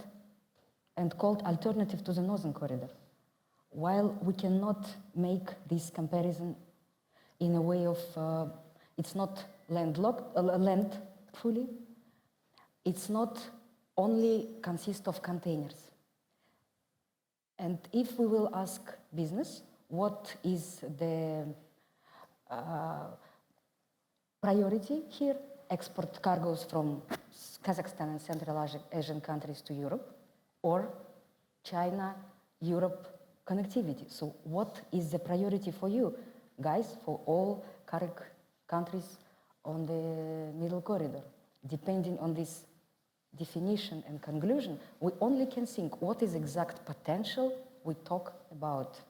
and called alternative to the Northern Corridor. While we cannot make this comparison in a way of, it's not land fully, it's not only consist of containers. And if we will ask business, what is the priority here? Export cargoes from Kazakhstan and Central Asian countries to Europe, or China, Europe, connectivity. So what is the priority for you guys, for all countries on the Middle Corridor? Depending on this definition and conclusion, we only can think what is exact potential we talk about.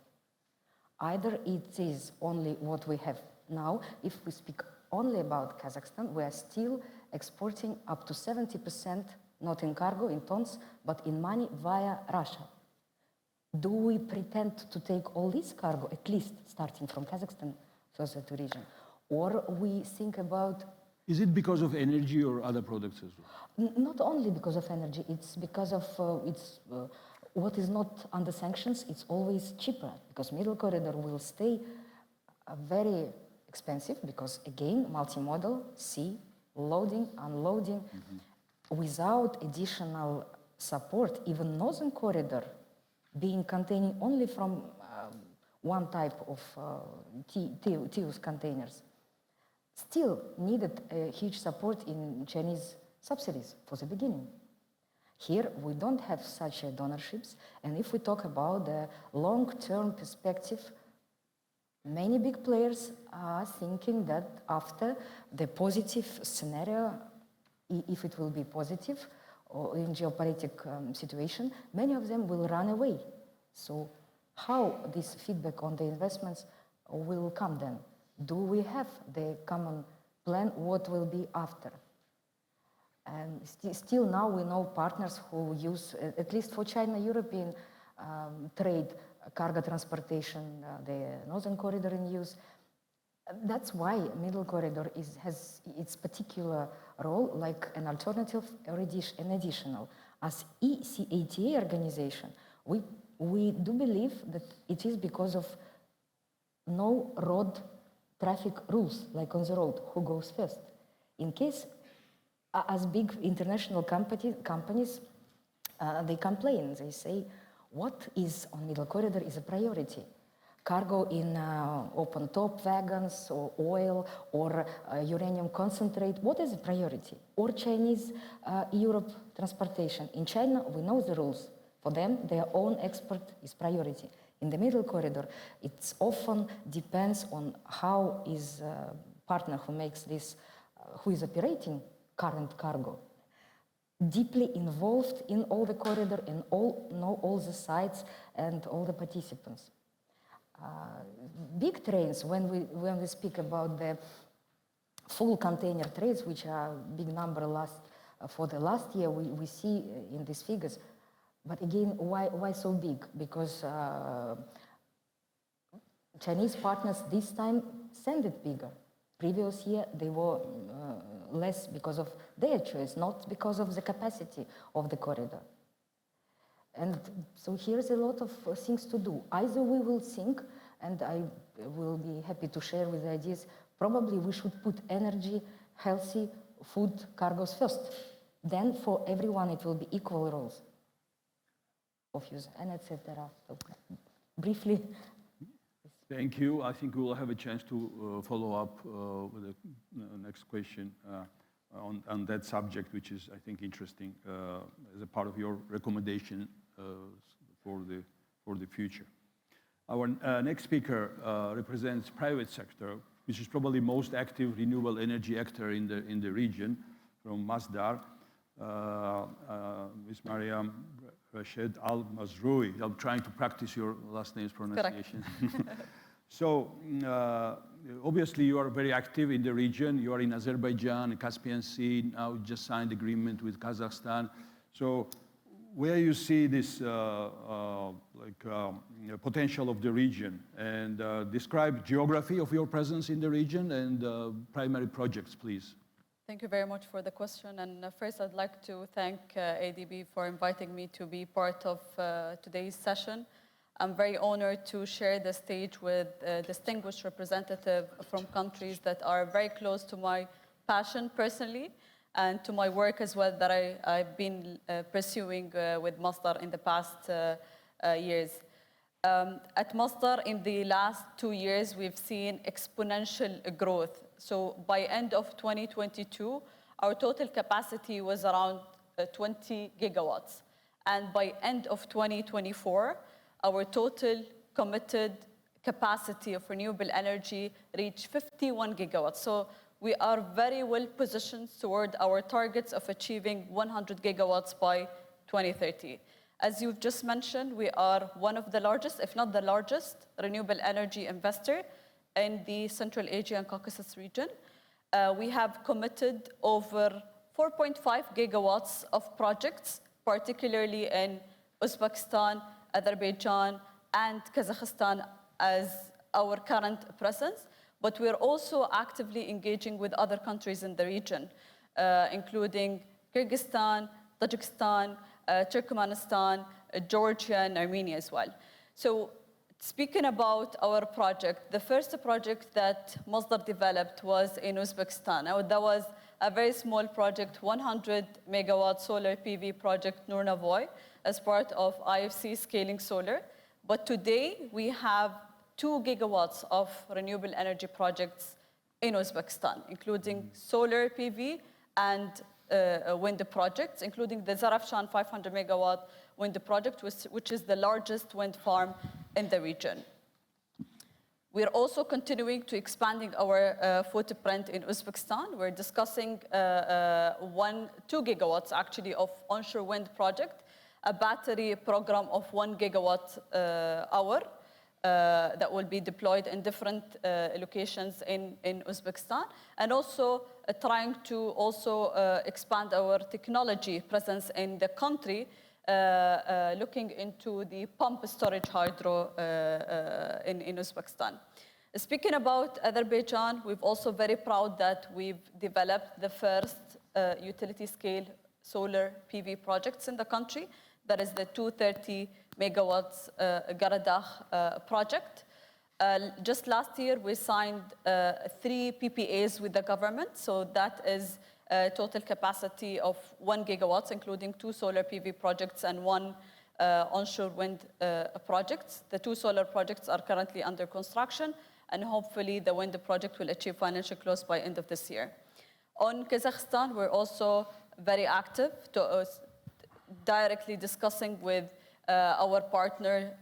Either it is only what we have now. If we speak only about Kazakhstan, we are still exporting up to 70%, not in cargo, in tons, but in money via Russia. Do we pretend to take all this cargo, at least starting from Kazakhstan, further to region? Or we think about...
Is it because of energy or other products as well?
Not only because of energy, it's because of what is not under sanctions, it's always cheaper, because Middle Corridor will stay very expensive because, again, multimodal, sea, loading, unloading, without additional support, even northern corridor being containing only from one type of TEUs containers, still needed a huge support in Chinese subsidies for the beginning. Here, we don't have such donorships, and if we talk about the long-term perspective, many big players are thinking that after the positive scenario, if it will be positive, or in geopolitical situation, many of them will run away. So how this feedback on the investments will come then? Do we have the common plan? What will be after? And still now we know partners who use, at least for China-European trade, cargo transportation, the Northern Corridor in use. That's why Middle Corridor has its particular role, like an alternative or an additional. As ECATA organization, we do believe that it is because of no road traffic rules, like on the road, who goes first. In case, as big international companies, they complain, they say, what is on Middle Corridor is a priority. Cargo in open top wagons, or oil, or uranium concentrate, what is a priority? Or Chinese Europe transportation. In China, we know the rules. For them, their own export is priority. In the Middle Corridor, it often depends on how is partner who makes this, who is operating current cargo, deeply involved in all the corridor and know all the sites and all the participants. Big trains, when we speak about the full container trains, which are big number for the last year, we see in these figures. But again, why so big? Because Chinese partners this time send it bigger. Previous year, they were less because of their choice, not because of the capacity of the corridor. And so here's a lot of things to do. Either we will think, and I will be happy to share with the ideas, probably we should put energy, healthy food cargoes first. Then for everyone it will be equal roles of use, and etc. So briefly.
Thank you. I think we will have a chance to follow up with the next question on that subject, which is, I think, interesting as a part of your recommendation for the future. Our next speaker represents private sector, which is probably most active renewable energy actor in the region, from Masdar, Ms. Mariam Rashid Al-Mazroui. I'm trying to practice your last name's pronunciation. So, obviously, you are very active in the region. You are in Azerbaijan, Caspian Sea. Now, you just signed agreement with Kazakhstan. So, where you see this potential of the region, and describe geography of your presence in the region and primary projects, please.
Thank you very much for the question. And first, I'd like to thank ADB for inviting me to be part of today's session. I'm very honored to share the stage with a distinguished representative from countries that are very close to my passion personally, and to my work as well that I've been pursuing with Masdar in the past years. At Masdar, in the last 2 years, we've seen exponential growth. So by end of 2022, our total capacity was around 20 gigawatts. And by end of 2024, our total committed capacity of renewable energy reached 51 gigawatts. So we are very well positioned toward our targets of achieving 100 gigawatts by 2030. As you've just mentioned, we are one of the largest, if not the largest, renewable energy investor in the Central Asia and Caucasus region. We have committed over 4.5 gigawatts of projects, particularly in Uzbekistan, Azerbaijan, and Kazakhstan as our current presence. But we're also actively engaging with other countries in the region, including Kyrgyzstan, Tajikistan, Turkmenistan, Georgia, and Armenia as well. So Speaking about our project, the first project that Masdar developed was in Uzbekistan. Now, that was a very small project, 100 megawatt solar PV project, Nurnavoy, as part of IFC Scaling Solar. But today, we have 2 gigawatts of renewable energy projects in Uzbekistan, including solar PV and wind projects, including the Zarafshan 500 megawatt wind project, which is the largest wind farm in the region. We're also continuing to expanding our footprint in Uzbekistan. We're discussing 2 gigawatts actually of onshore wind project, a battery program of 1 gigawatt hour that will be deployed in different locations in Uzbekistan, and also trying to also expand our technology presence in the country, looking into the pump storage hydro in Uzbekistan. Speaking about Azerbaijan, we're also very proud that we've developed the first utility scale solar PV projects in the country. That is the 230 megawatts Garadagh project. Just last year, we signed 3 PPAs with the government. So that is a total capacity of 1 gigawatts, including 2 solar PV projects and 1 onshore wind project. The 2 solar projects are currently under construction, and hopefully the wind project will achieve financial close by end of this year. On Kazakhstan, we're also very active, directly discussing with our partner,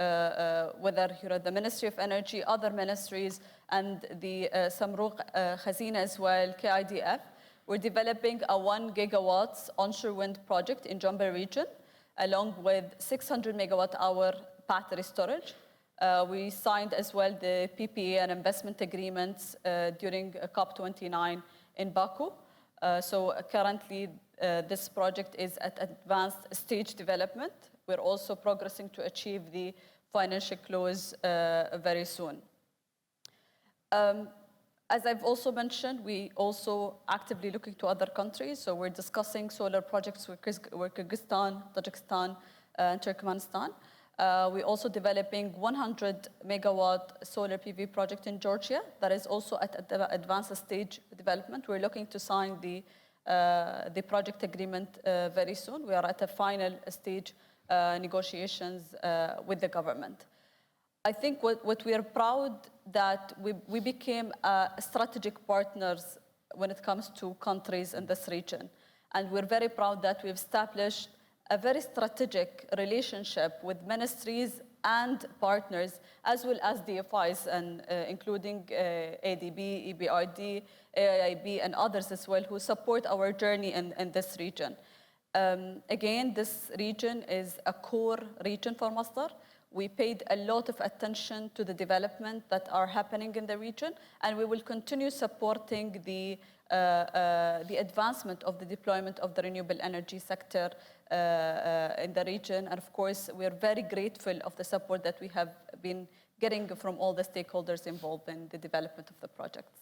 whether the Ministry of Energy, other ministries, and the Samruq Khazina as well, KIDF. We're developing a 1 gigawatts onshore wind project in Jombe region, along with 600 megawatt hour battery storage. We signed as well the PPA and investment agreements during COP29 in Baku. So currently, this project is at advanced stage development. We're also progressing to achieve the financial close very soon. As I've also mentioned, we also actively looking to other countries. So we're discussing solar projects with Kyrgyzstan, Tajikistan, and Turkmenistan. We're also developing 100 megawatt solar PV project in Georgia that is also at advanced stage development. We're looking to sign the project agreement very soon. We are at a final stage negotiations with the government. I think what we are proud that we became strategic partners when it comes to countries in this region. And we're very proud that we've established a very strategic relationship with ministries and partners, as well as DFIs, and including ADB, EBRD, AIIB, and others as well, who support our journey in this region. Again, this region is a core region for Masdar. We paid a lot of attention to the development that are happening in the region, and we will continue supporting the advancement of the deployment of the renewable energy sector in the region. And of course, we are very grateful of the support that we have been getting from all the stakeholders involved in the development of the projects.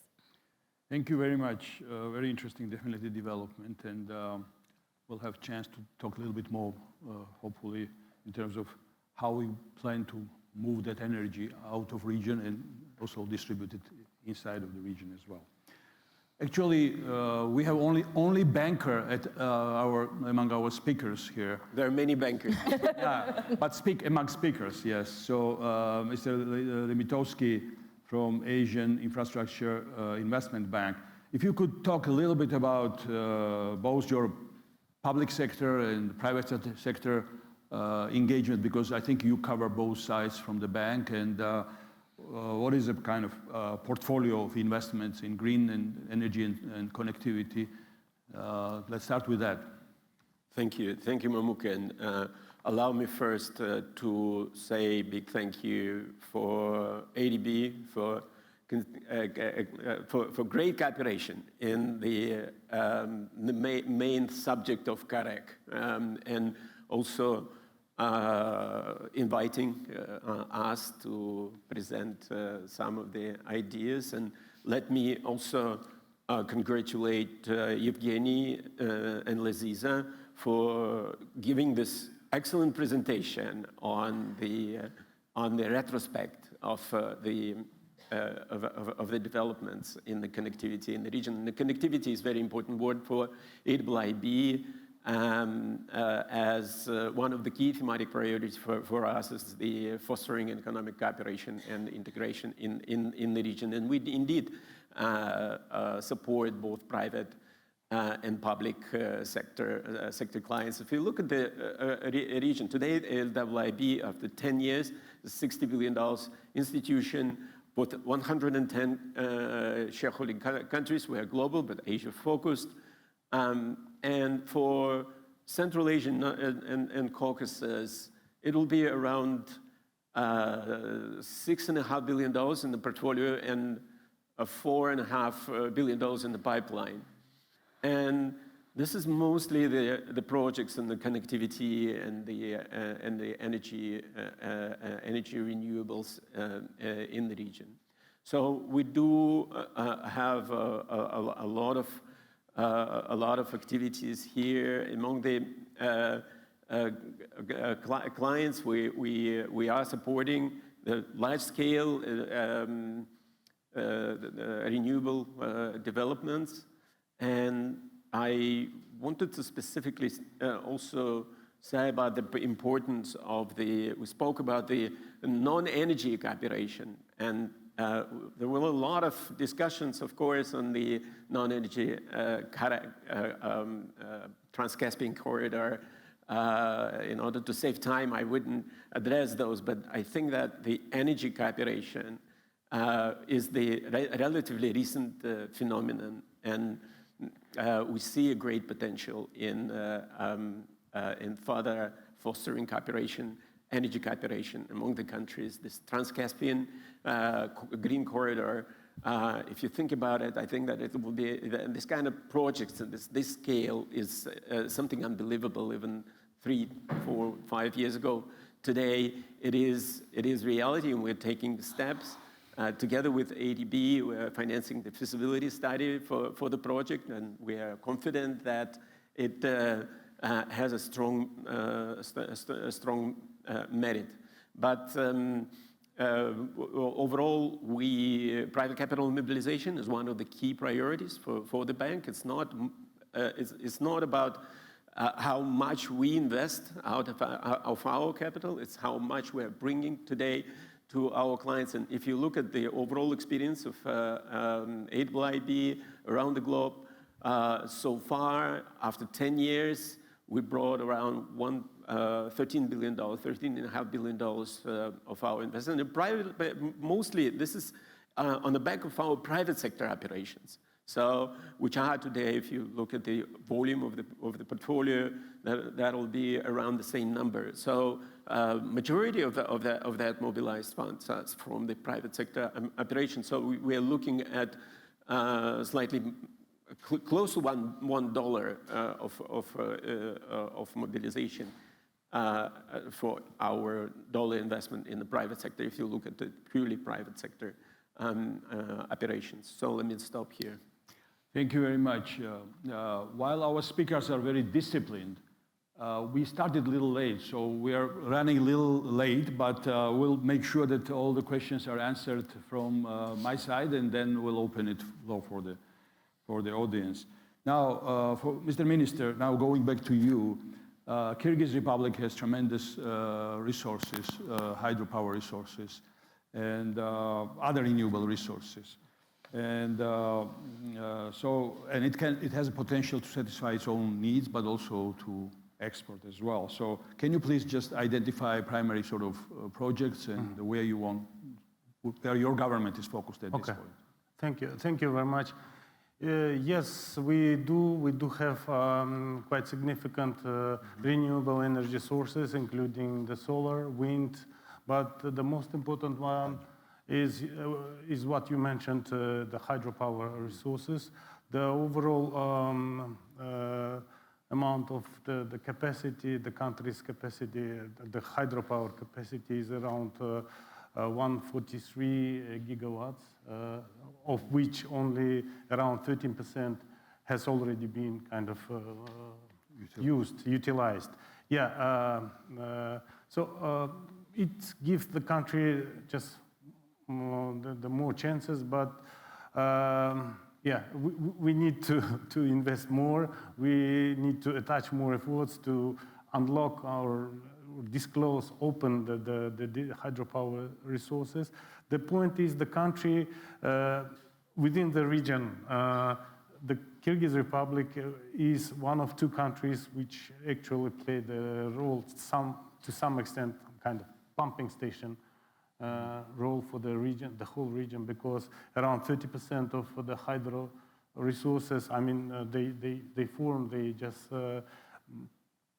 Thank you very much. Very interesting, definitely, development. And we'll have a chance to talk a little bit more, hopefully, in terms of how we plan to move that energy out of region and also distribute it inside of the region as well. Actually, we have only banker at among our speakers here.
There are many bankers.
Yeah, but among speakers, yes. So Mr. Lemitovsky from Asian Infrastructure Investment Bank, if you could talk a little bit about both your public sector and private sector engagement, because I think you cover both sides from the bank, and what is the kind of portfolio of investments in green and energy and connectivity? Let's start with that.
Thank you, Mamuk. And allow me first to say a big thank you for ADB for great cooperation in the main subject of CAREC, and also inviting us to present some of the ideas. And let me also congratulate Evgeny and Laziza for giving this excellent presentation on the on the retrospect of the developments in the connectivity in the region. And the connectivity is a very important word for ADB. As one of the key thematic priorities for us is the fostering economic cooperation and integration in the region. And we indeed support both private and public sector clients. If you look at the region today, ADB, after 10 years, is a $60 billion institution with 110 shareholding countries. We are global, but Asia-focused. And for Central Asia and Caucasus, it will be around $6.5 billion in the portfolio and $4.5 billion in the pipeline. And this is mostly the projects and the connectivity and the energy renewables in the region. So we do have a lot of activities here. Among the clients we are supporting the large-scale renewable developments. And I wanted to specifically also say about the importance of we spoke about the non-energy cooperation. And there were a lot of discussions, of course, on the non-energy Trans-Caspian corridor. In order to save time, I wouldn't address those, but I think that the energy cooperation is the relatively recent phenomenon. And we see a great potential in further fostering cooperation, energy cooperation among the countries. This Trans-Caspian green corridor, if you think about it, I think that it will be this kind of projects and this scale is something unbelievable even 3, 4, 5 years ago. Today, it is reality, and we're taking steps. Together with ADB, we're financing the feasibility study for the project, and we are confident that it has a strong merit. But overall, private capital mobilization is one of the key priorities for the bank. It's not about how much we invest out of our capital. It's how much we're bringing today to our clients. And if you look at the overall experience of ADB around the globe, so far, after 10 years, we brought around $13 billion, $13.5 billion of our investment. And mostly, this is on the back of our private sector operations. So, which are today, if you look at the volume of the portfolio, that will be around the same number. So, majority of that mobilized funds is from the private sector operations. So we are looking at slightly close to $1 of mobilization for our dollar investment in the private sector, if you look at the purely private sector operations. So let me stop here.
Thank you very much. While our speakers are very disciplined, we started a little late, so we are running a little late, but we'll make sure that all the questions are answered from my side, and then we'll open it for the audience. Now, for Mr. Minister, now going back to you, Kyrgyz Republic has tremendous resources, hydropower resources, and other renewable resources. And it has a potential to satisfy its own needs, but also to export as well. So can you please just identify primary sort of projects and where your government is focused at this point?
Thank you very much. Yes, we do have quite significant renewable energy sources, including the solar, wind, but the most important one is what you mentioned, the hydropower resources. The overall amount of the capacity, the country's capacity, the hydropower capacity is around 143 gigawatts, of which only around 13% has already been kind of utilized. Yeah. So it gives the country just the more chances, but yeah, we need to invest more. We need to attach more efforts to unlock our, disclose, open the hydropower resources. The point is the country within the region, the Kyrgyz Republic is one of two countries which actually play the role, to some extent, kind of pumping station role for the region, the whole region, because around 30% of the hydro resources, I mean,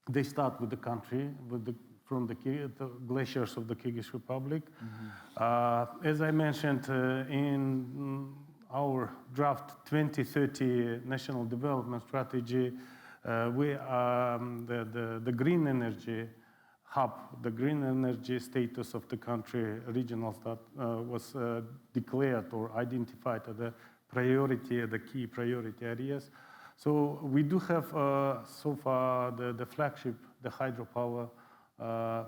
they start with the country, from the glaciers of the Kyrgyz Republic. As I mentioned, in our draft 2030 National Development Strategy, we the green energy hub, the green energy status of the country, regional was declared or identified as a priority, the key priority areas. So we do have so far the flagship, the hydropower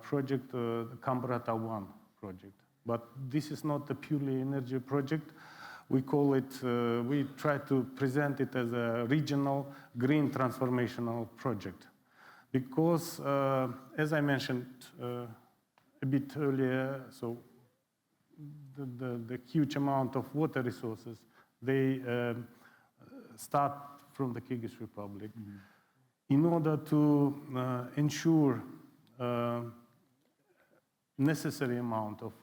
project, the Kambarata 1 project. But this is not a purely energy project. We call it, we try to present it as a regional green transformational project. Because, as I mentioned a bit earlier, so the huge amount of water resources, they start from the Kyrgyz Republic. In order to ensure necessary amount of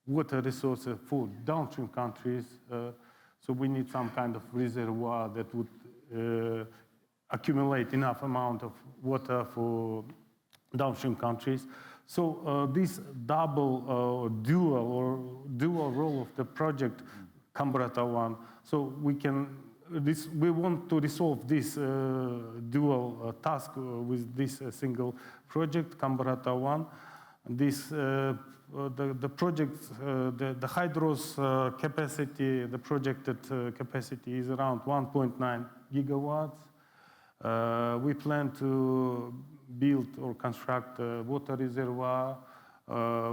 water resources for downstream countries, so we need some kind of reservoir that would accumulate enough amount of water for downstream countries. So this double dual role of the project Kambarata 1, so we want to resolve this dual task with this single project Kambarata 1. This the project, the hydro's capacity, the projected capacity is around 1.9 gigawatts. We plan to build or construct a water reservoir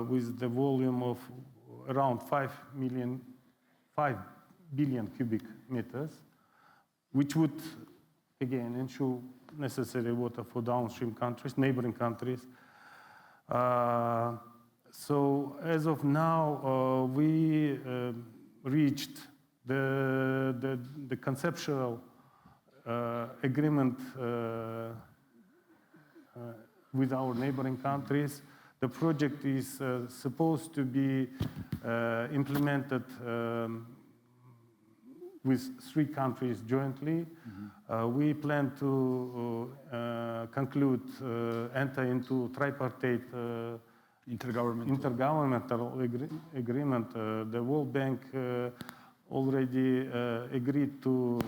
with the volume of around 5 billion cubic meters, which would, again, ensure necessary water for downstream countries, neighboring countries. So as of now, we reached the conceptual agreement with our neighboring countries. The project is supposed to be implemented with 3 countries jointly. We plan to enter into tripartite intergovernmental agreement. The World Bank already agreed to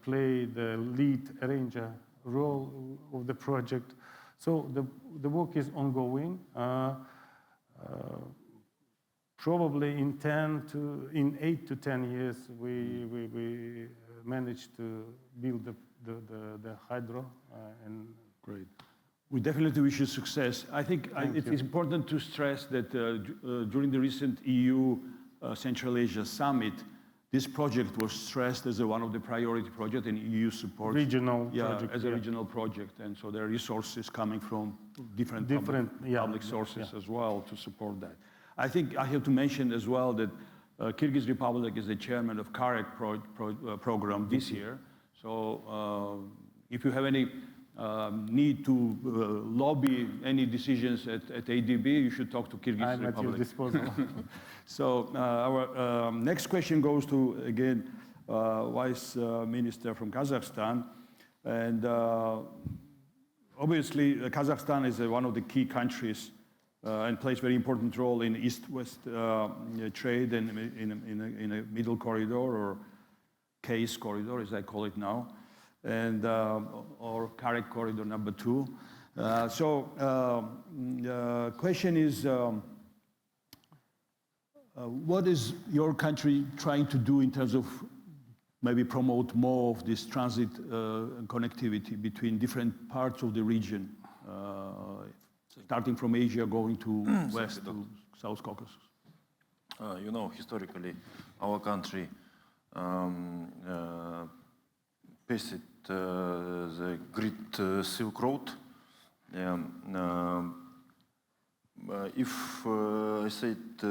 play the lead arranger role of the project. So the work is ongoing. Probably in 8 to 10 years, we managed to build the hydro.
Great. We definitely wish you success. I think it is important to stress that during the recent EU Central Asia Summit, this project was stressed as one of the priority projects in EU support.
Regional project.
As a regional project. And so there are resources coming from different public sources as well to support that. I think I have to mention as well that Kyrgyz Republic is the chairman of CAREC program this year. So if you have any need to lobby any decisions at ADB, you should talk to Kyrgyz Republic.
I'm at your disposal.
So our next question goes to, again, Vice Minister from Kazakhstan. And obviously, Kazakhstan is one of the key countries and plays a very important role in East-West trade and in a middle corridor, or case corridor, as I call it now, and or CAREC corridor number 2. So question is, what is your country trying to do in terms of maybe promote more of this transit connectivity between different parts of the region? starting from Asia, going to west to South Caucasus?
You know, historically, our country faced the Great Silk Road. If I said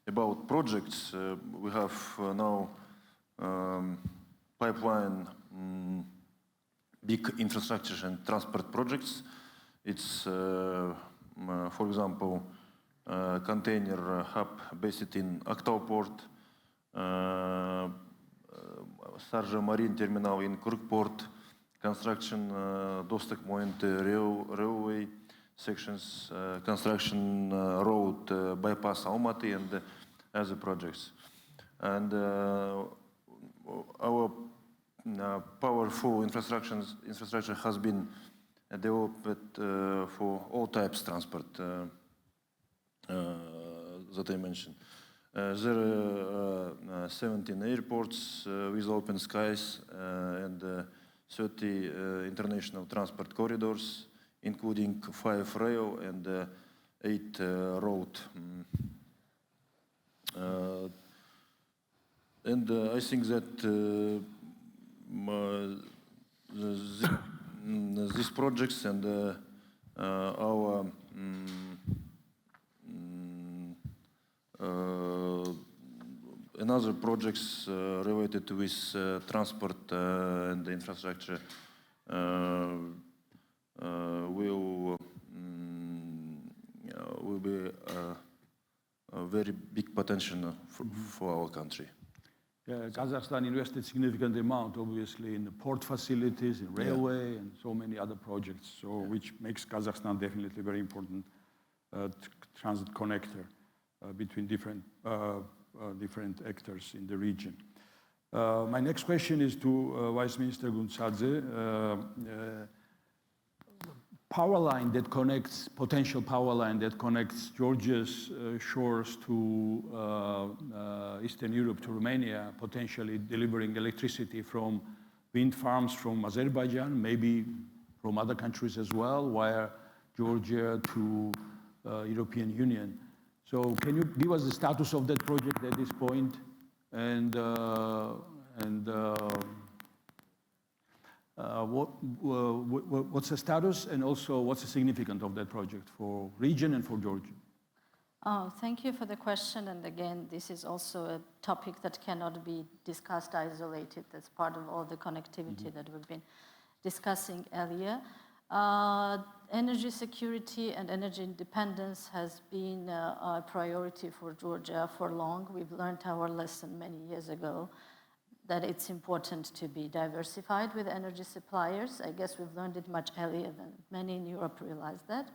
about projects, we have now pipeline, big infrastructure and transport projects. It's, for example, container hub based in Aktau port, Sarja Marine terminal in Kurk port, construction Dostok Point railway sections, construction road bypass Almaty, and other projects. And our powerful infrastructure has been developed for all types of transport that I mentioned. There are 17 airports with open skies and 30 international transport corridors, including 5 rail and 8 road. And I think that these projects and our another projects related with transport and infrastructure will be a very big potential for our country.
Kazakhstan invested significant amount, obviously, in the port facilities, in railway, and so many other projects, so which makes Kazakhstan definitely a very important transit connector between different actors in the region. My next question is to Vice Minister Gunsadze. Potential power line that connects Georgia's shores to Eastern Europe, to Romania, potentially delivering electricity from wind farms from Azerbaijan, maybe from other countries as well, via Georgia to European Union. So can you give us the status of that project at this point? And what's the status, and also what's the significance of that project for region and for Georgia?
Thank you for the question. And again, this is also a topic that cannot be discussed isolated. That's part of all the connectivity that we've been discussing earlier. Energy security and energy independence has been a priority for Georgia for long. We've learned our lesson many years ago that it's important to be diversified with energy suppliers. I guess we've learned it much earlier than many in Europe realize that,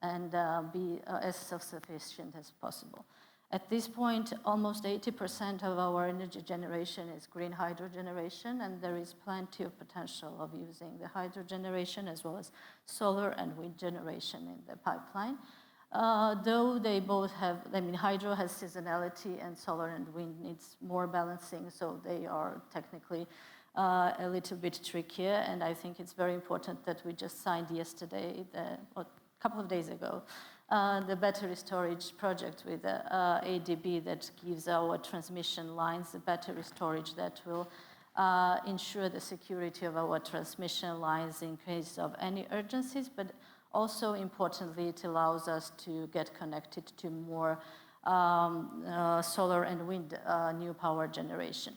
and be as self-sufficient as possible. At this point, almost 80% of our energy generation is green hydro generation, and there is plenty of potential of using the hydro generation as well as solar and wind generation in the pipeline. Though they both have, hydro has seasonality and solar and wind needs more balancing, so they are technically a little bit trickier. And I think it's very important that we just signed yesterday, a couple of days ago, the battery storage project with ADB that gives our transmission lines the battery storage that will ensure the security of our transmission lines in case of any urgencies, but also, importantly, it allows us to get connected to more solar and wind new power generation.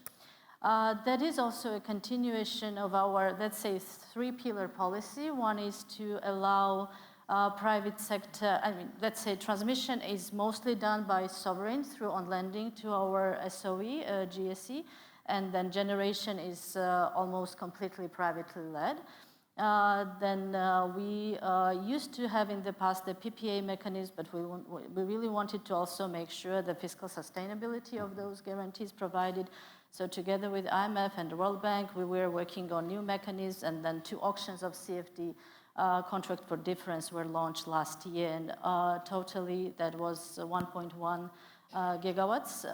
That is also a continuation of our, let's say, 3-pillar policy. One is to allow private sector, let's say transmission is mostly done by sovereigns through on-lending to our SOE, GSE, and then generation is almost completely privately led. Then we used to have in the past the PPA mechanism, but we really wanted to also make sure the fiscal sustainability of those guarantees provided. So together with IMF and the World Bank, we were working on new mechanisms, and then 2 auctions of CFD contract for difference were launched last year, and totally that was 1.1 gigawatts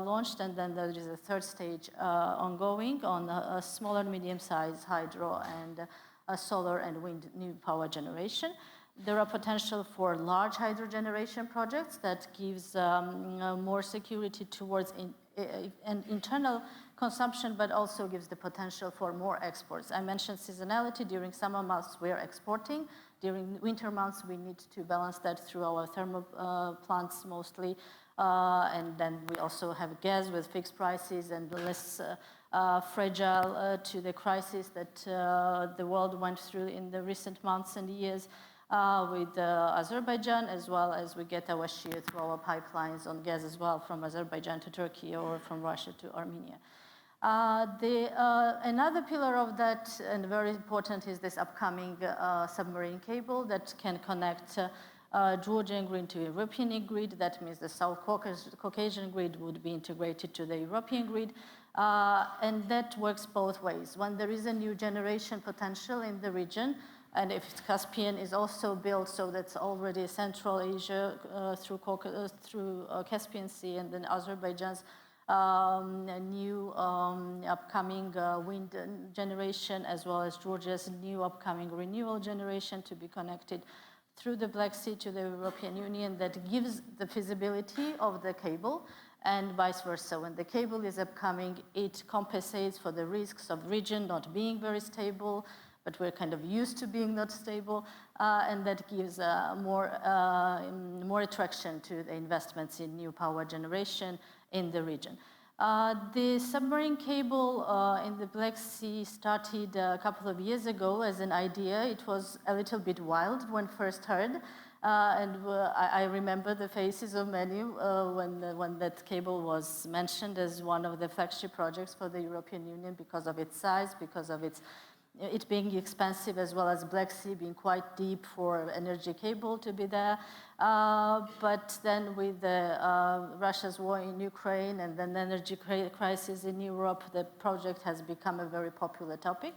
launched, and then there is a 3rd stage ongoing on a smaller medium-sized hydro and solar and wind new power generation. There are potential for large hydrogeneration projects that gives more security towards an internal consumption, but also gives the potential for more exports. I mentioned seasonality. During summer months, we are exporting. During winter months, we need to balance that through our thermal plants mostly. And then we also have gas with fixed prices and less fragile to the crisis that the world went through in the recent months and years with Azerbaijan, as well as we get our share through our pipelines on gas as well from Azerbaijan to Turkey or from Russia to Armenia. Another pillar of that, and very important, is this upcoming submarine cable that can connect Georgian grid to European grid. That means the South Caucasian grid would be integrated to the European grid. And that works both ways. When there is a new generation potential in the region, and if Caspian is also built, so that's already Central Asia through Caspian Sea, and then Azerbaijan's new upcoming wind generation, as well as Georgia's new upcoming renewable generation to be connected through the Black Sea to the European Union, that gives the feasibility of the cable, and vice versa. When the cable is upcoming, it compensates for the risks of region not being very stable, but we're kind of used to being not stable, and that gives more attraction to the investments in new power generation in the region. The submarine cable in the Black Sea started a couple of years ago as an idea. It was a little bit wild when first heard, and I remember the faces of many when that cable was mentioned as one of the flagship projects for the European Union because of its size, because of it being expensive, as well as Black Sea being quite deep for energy cable to be there. But then with Russia's war in Ukraine and then energy crisis in Europe, the project has become a very popular topic.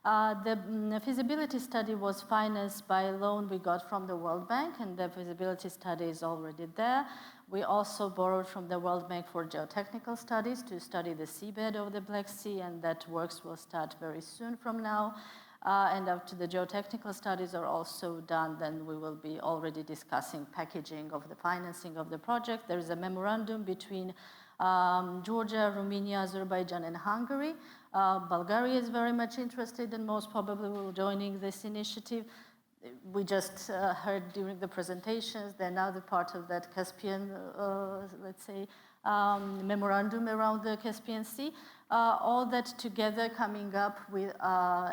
The feasibility study was financed by a loan we got from the World Bank, and the feasibility study is already there. We also borrowed from the World Bank for geotechnical studies to study the seabed of the Black Sea, and that works will start very soon from now. And after the geotechnical studies are also done, then we will be already discussing packaging of the financing of the project. There is a memorandum between Georgia, Romania, Azerbaijan, and Hungary. Bulgaria is very much interested and most probably will joining this initiative. We just heard during the presentations, they're now the part of that Caspian, let's say, memorandum around the Caspian Sea. All that together coming up will,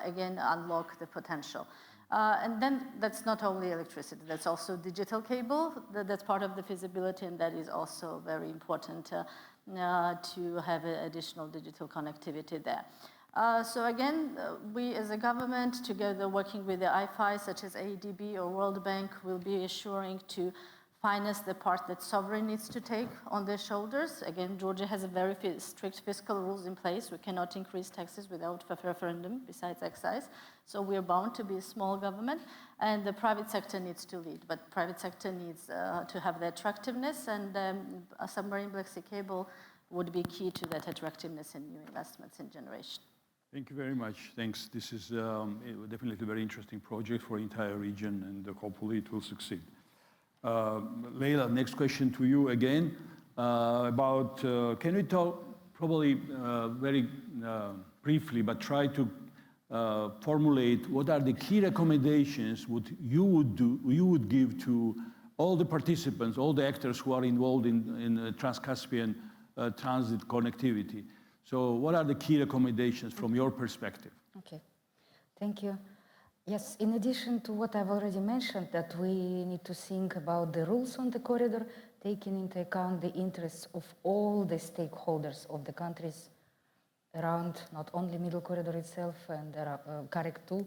again, unlock the potential. And then that's not only electricity, that's also digital cable. That's part of the feasibility, and that is also very important to have additional digital connectivity there. So again, we as a government, together working with the IFI, such as ADB or World Bank, will be assuring to finance the part that sovereign needs to take on their shoulders. Again, Georgia has a very strict fiscal rules in place. We cannot increase taxes without a referendum, besides excise. So we're bound to be a small government, and the private sector needs to lead. But private sector needs to have the attractiveness, and a submarine Black Sea cable would be key to that attractiveness in new investments in generation.
Thank you very much. Thanks. This is definitely a very interesting project for the entire region, and hopefully it will succeed. Leila, next question to you again about, can we talk probably very briefly, but try to formulate what are the key recommendations what you would give to all the participants, all the actors who are involved in Trans-Caspian transit connectivity. So what are the key recommendations from your perspective?
Okay, thank you. Yes, in addition to what I've already mentioned, that we need to think about the rules on the corridor, taking into account the interests of all the stakeholders of the countries around, not only Middle Corridor itself and Carrick 2,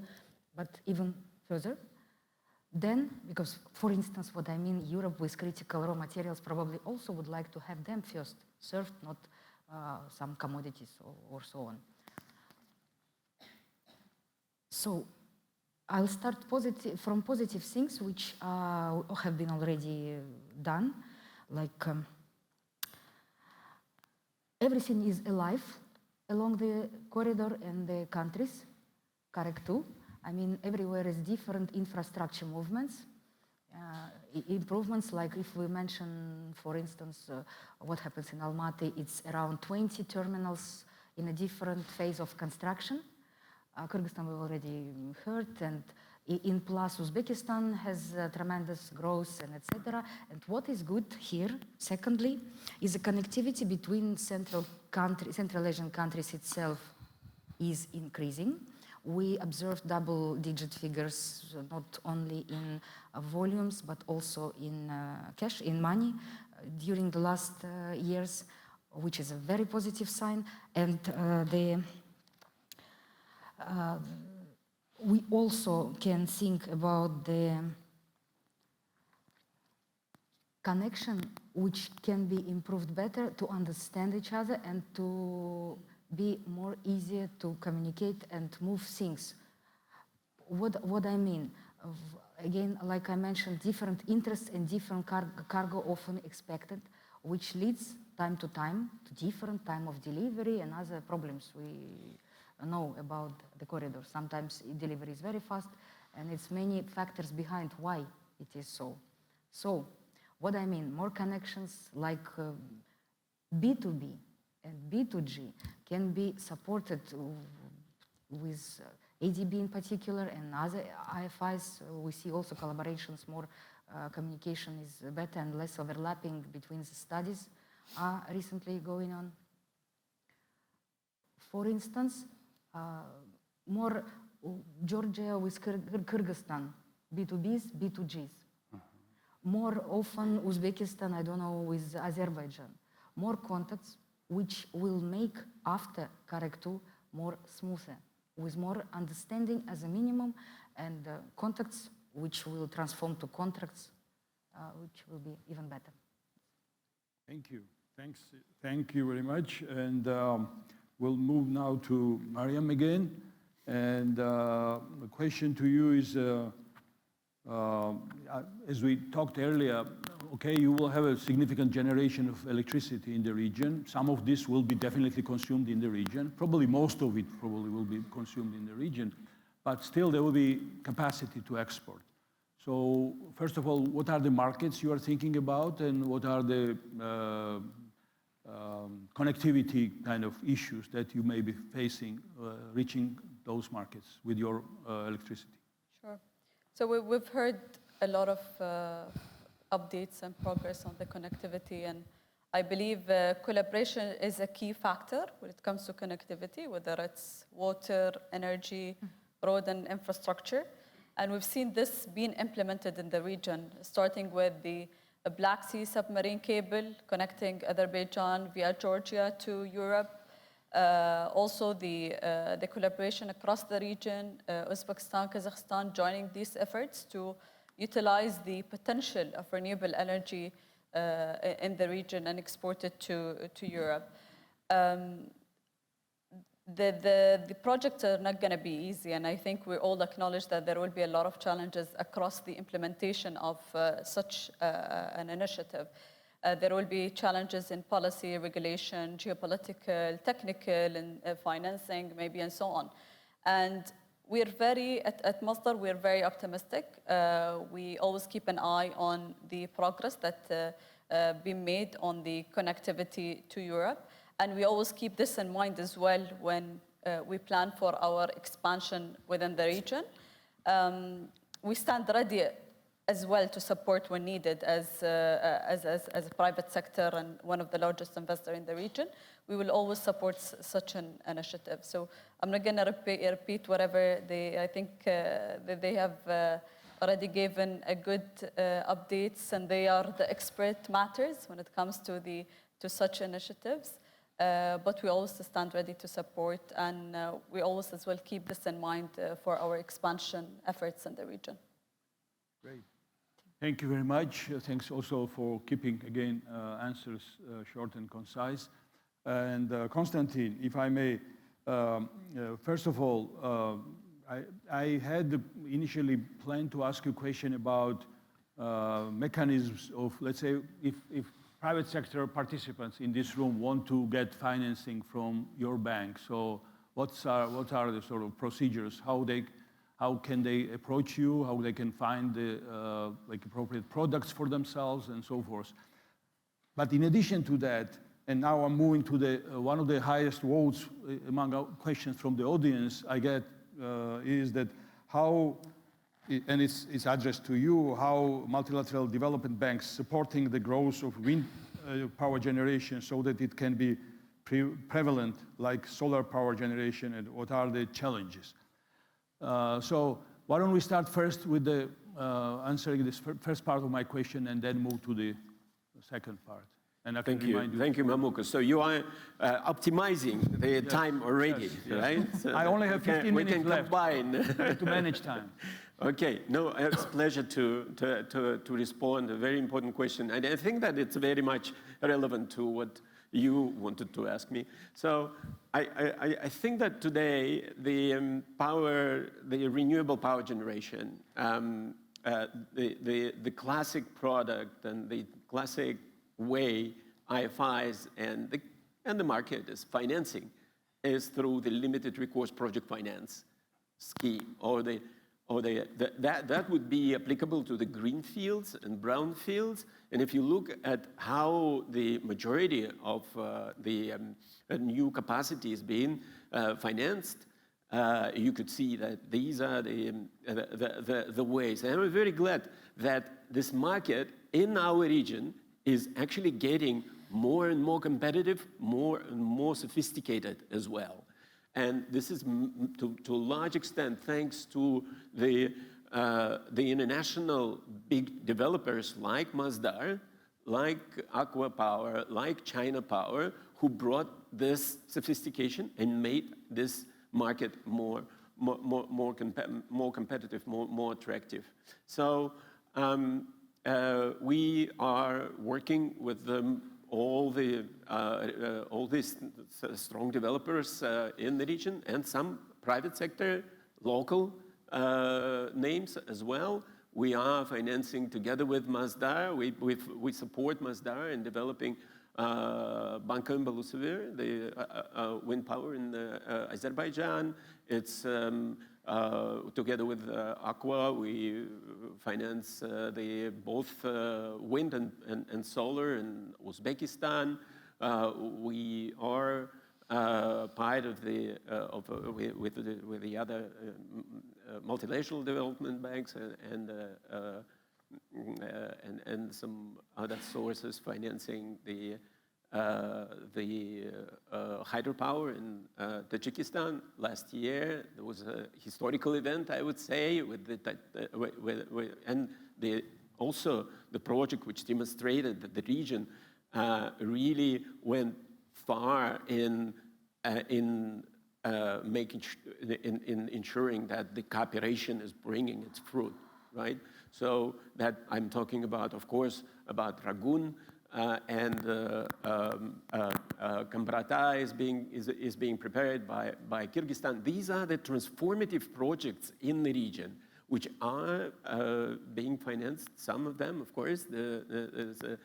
but even further. Then, because for instance, what I mean, Europe with critical raw materials probably also would like to have them first served, not some commodities or so on. So I'll start from positive things which have been already done, like everything is alive along the corridor and the countries, Carrick 2. I mean, everywhere is different infrastructure movements. improvements, like if we mention, for instance, what happens in Almaty, it's around 20 terminals in a different phase of construction. Kyrgyzstan we already heard, and in plus Uzbekistan has tremendous growth and etc. And what is good here, secondly, is the connectivity between Central Asian countries itself is increasing. We observed double-digit figures, not only in volumes, but also in cash, in money, during the last years, which is a very positive sign. And we also can think about the connection which can be improved better to understand each other and to be more easier to communicate and move things. What I mean, again, like I mentioned, different interests and different cargo often expected, which leads time to time to different time of delivery and other problems we know about the corridor. Sometimes delivery is very fast, and it's many factors behind why it is so. So, what I mean, more connections like B2B and B2G can be supported with ADB in particular and other IFIs. We see also collaborations, more communication is better and less overlapping between the studies are recently going on. For instance, more Georgia with Kyrgyzstan, B2Bs, B2Gs. More often Uzbekistan, I don't know, with Azerbaijan. More contacts which will make after CAREC 2 more smoother, with more understanding as a minimum, and contacts which will transform to contracts, which will be even better.
Thank you. Thank you very much. And we'll move now to Mariam again. And the question to you is, as we talked earlier, okay, you will have a significant generation of electricity in the region. Some of this will be definitely consumed in the region. Probably most of it will be consumed in the region. But still, there will be capacity to export. So first of all, what are the markets you are thinking about, and what are the connectivity kind of issues that you may be facing reaching those markets with your electricity?
Sure. So we've heard a lot of updates and progress on the connectivity, and I believe collaboration is a key factor when it comes to connectivity, whether it's water, energy, road and infrastructure. And we've seen this being implemented in the region, starting with the Black Sea submarine cable connecting Azerbaijan via Georgia to Europe. Also the collaboration across the region, Uzbekistan, Kazakhstan joining these efforts to utilize the potential of renewable energy in the region and export it to Europe. The projects are not going to be easy, and I think we all acknowledge that there will be a lot of challenges across the implementation of such an initiative. There will be challenges in policy, regulation, geopolitical, technical, and financing, maybe, and so on. And we're at Masdar, we're very optimistic. We always keep an eye on the progress that been made on the connectivity to Europe. And we always keep this in mind as well when we plan for our expansion within the region. We stand ready as well to support when needed as a private sector and one of the largest investors in the region. We will always support such an initiative. So I'm not going to repeat whatever I think they have already given a good updates, and they are the expert matters when it comes to such initiatives. But we always stand ready to support, and we always as well keep this in mind for our expansion efforts in the region.
Great. Thank you very much. Thanks also for keeping, again, answers short and concise. And Konstantin, if I may, first of all, I had initially planned to ask you a question about mechanisms of, let's say, if private sector participants in this room want to get financing from your bank. So what are the sort of procedures, how how can they approach you, how they can find the like appropriate products for themselves and so forth. But in addition to that, and now I'm moving to the one of the highest votes among questions from the audience I get is that how, and it's addressed to you, how multilateral development banks supporting the growth of wind power generation so that it can be prevalent like solar power generation, and what are the challenges? So why don't we start first with the answering this first part of my question and then move to the second part. And I can remind you.
Thank you, Mamuka. So you are optimizing the time already, right? So
I only have 15 minutes left.
Combine.
To manage time.
Okay, no, it's a pleasure to respond. A very important question. And I think that it's very much relevant to what you wanted to ask me. So I think that today the renewable power generation, the classic product and the classic way IFIs and the market is financing is through the limited recourse project finance scheme, that would be applicable to the green fields and brown fields. And if you look at how the majority of the new capacity is being financed, you could see that these are the ways. And I'm very glad that this market in our region is actually getting more and more competitive, more and more sophisticated as well. And this is to a large extent thanks to the international big developers like Masdar, like Aqua Power, like China Power, who brought this sophistication and made this market more competitive, more attractive. So we are working with all these strong developers in the region and some private sector, local names as well. We are financing together with Masdar. We support Masdar in developing Banka Imbalusavir, the wind power in Azerbaijan. It's together with Aqua, we finance both wind and solar in Uzbekistan. We are part of with the other multilateral development banks and some other sources financing the hydropower in Tajikistan. Last year, there was a historical event, I would say, also the project which demonstrated that the region really went far in ensuring that the cooperation is bringing its fruit, right? So that I'm talking about, of course, about Ragun. And Kambrata is being prepared by Kyrgyzstan. These are the transformative projects in the region, which are being financed. Some of them, of course, the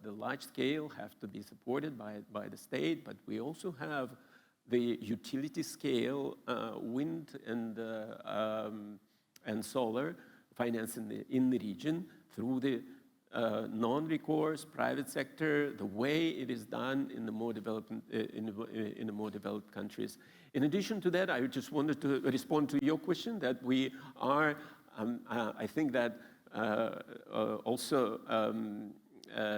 large scale have to be supported by the state, but we also have the utility scale wind and solar finance in the region through the non-recourse private sector, the way it is done in the more developed countries. In addition to that, I just wanted to respond to your question that we are, I think that also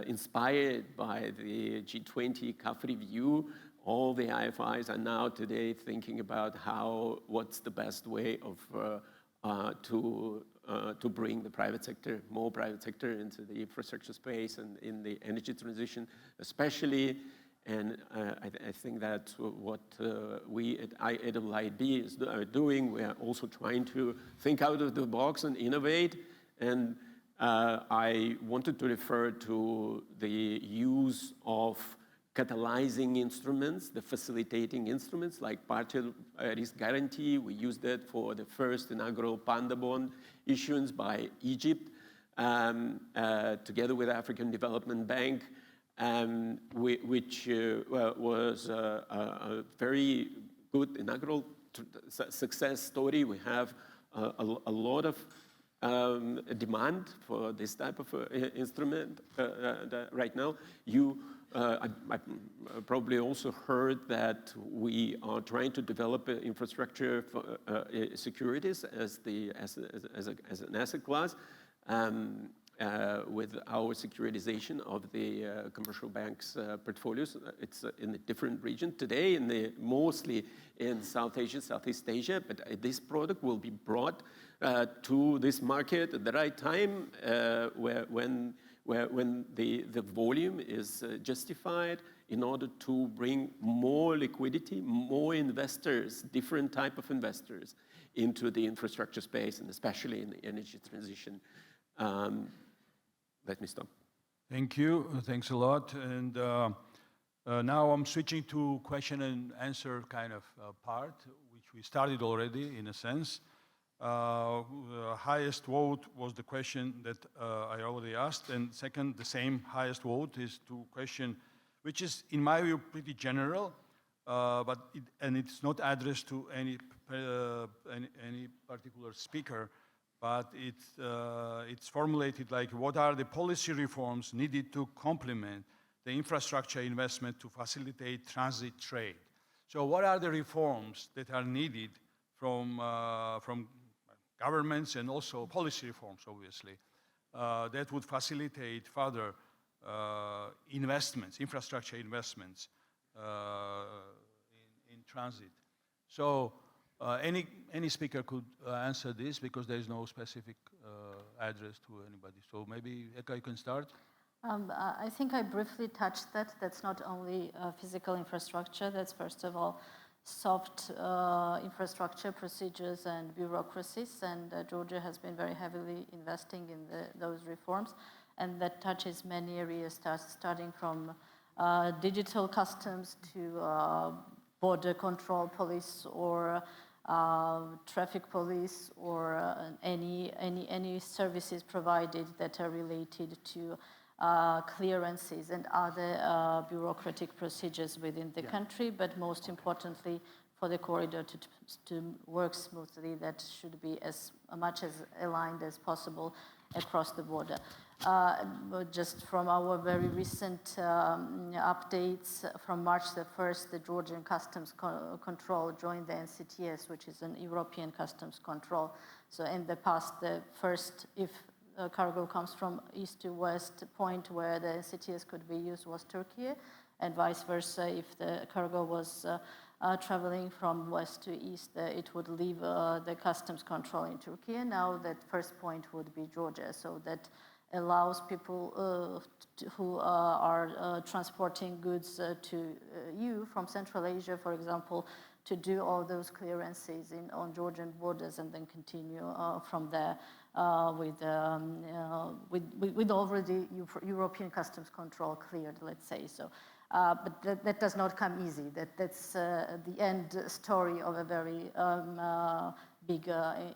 inspired by the G20 CAF review, all the IFIs are now today thinking about what's the best way of to bring the private sector, more private sector into the infrastructure space and in the energy transition, especially. And I think that's what we at ADB are doing. We are also trying to think out of the box and innovate. And I wanted to refer to the use of catalyzing instruments, the facilitating instruments like partial risk guarantee. We used that for the first inaugural Panda bond issuance by Egypt, together with African Development Bank, which was a very good inaugural success story. We have a lot of demand for this type of instrument right now. I probably also heard that we are trying to develop infrastructure for securities as an asset class with our securitization of the commercial banks' portfolios. It's in a different region today, mostly in South Asia, Southeast Asia, but this product will be brought to this market at the right time when the volume is justified in order to bring more liquidity, more investors, different type of investors into the infrastructure space, and especially in the energy transition. Let me stop.
Thank you. Thanks a lot. And now I'm switching to question and answer kind of part, which we started already in a sense. Highest vote was the question that I already asked, and second, the same highest vote is to question, which is in my view pretty general, and it's not addressed to any particular speaker, but it's formulated like, what are the policy reforms needed to complement the infrastructure investment to facilitate transit trade? So what are the reforms that are needed from governments and also policy reforms, obviously, that would facilitate further investments, infrastructure investments in transit? So any speaker could answer this because there is no specific address to anybody. So maybe Eka, you can start.
I think I briefly touched that. That's not only physical infrastructure. That's first of all soft infrastructure procedures and bureaucracies, and Georgia has been very heavily investing in those reforms, and that touches many areas, starting from digital customs to border control police or traffic police or any services provided that are related to clearances and other bureaucratic procedures within the country, but most importantly, for the corridor to work smoothly, that should be as much as aligned as possible across the border. Just from our very recent updates, from March the 1st, the Georgian Customs Control joined the NCTS, which is an European customs control. So in the past, the first, if cargo comes from east to west point where the NCTS could be used was Turkey, and vice versa. If the cargo was traveling from west to east, it would leave the customs control in Turkey. Now that first point would be Georgia, so that allows people who are transporting goods to EU from Central Asia, for example, to do all those clearances on Georgian borders and then continue from there with already European customs control cleared, let's say so. But that does not come easy. That's the end story of a very big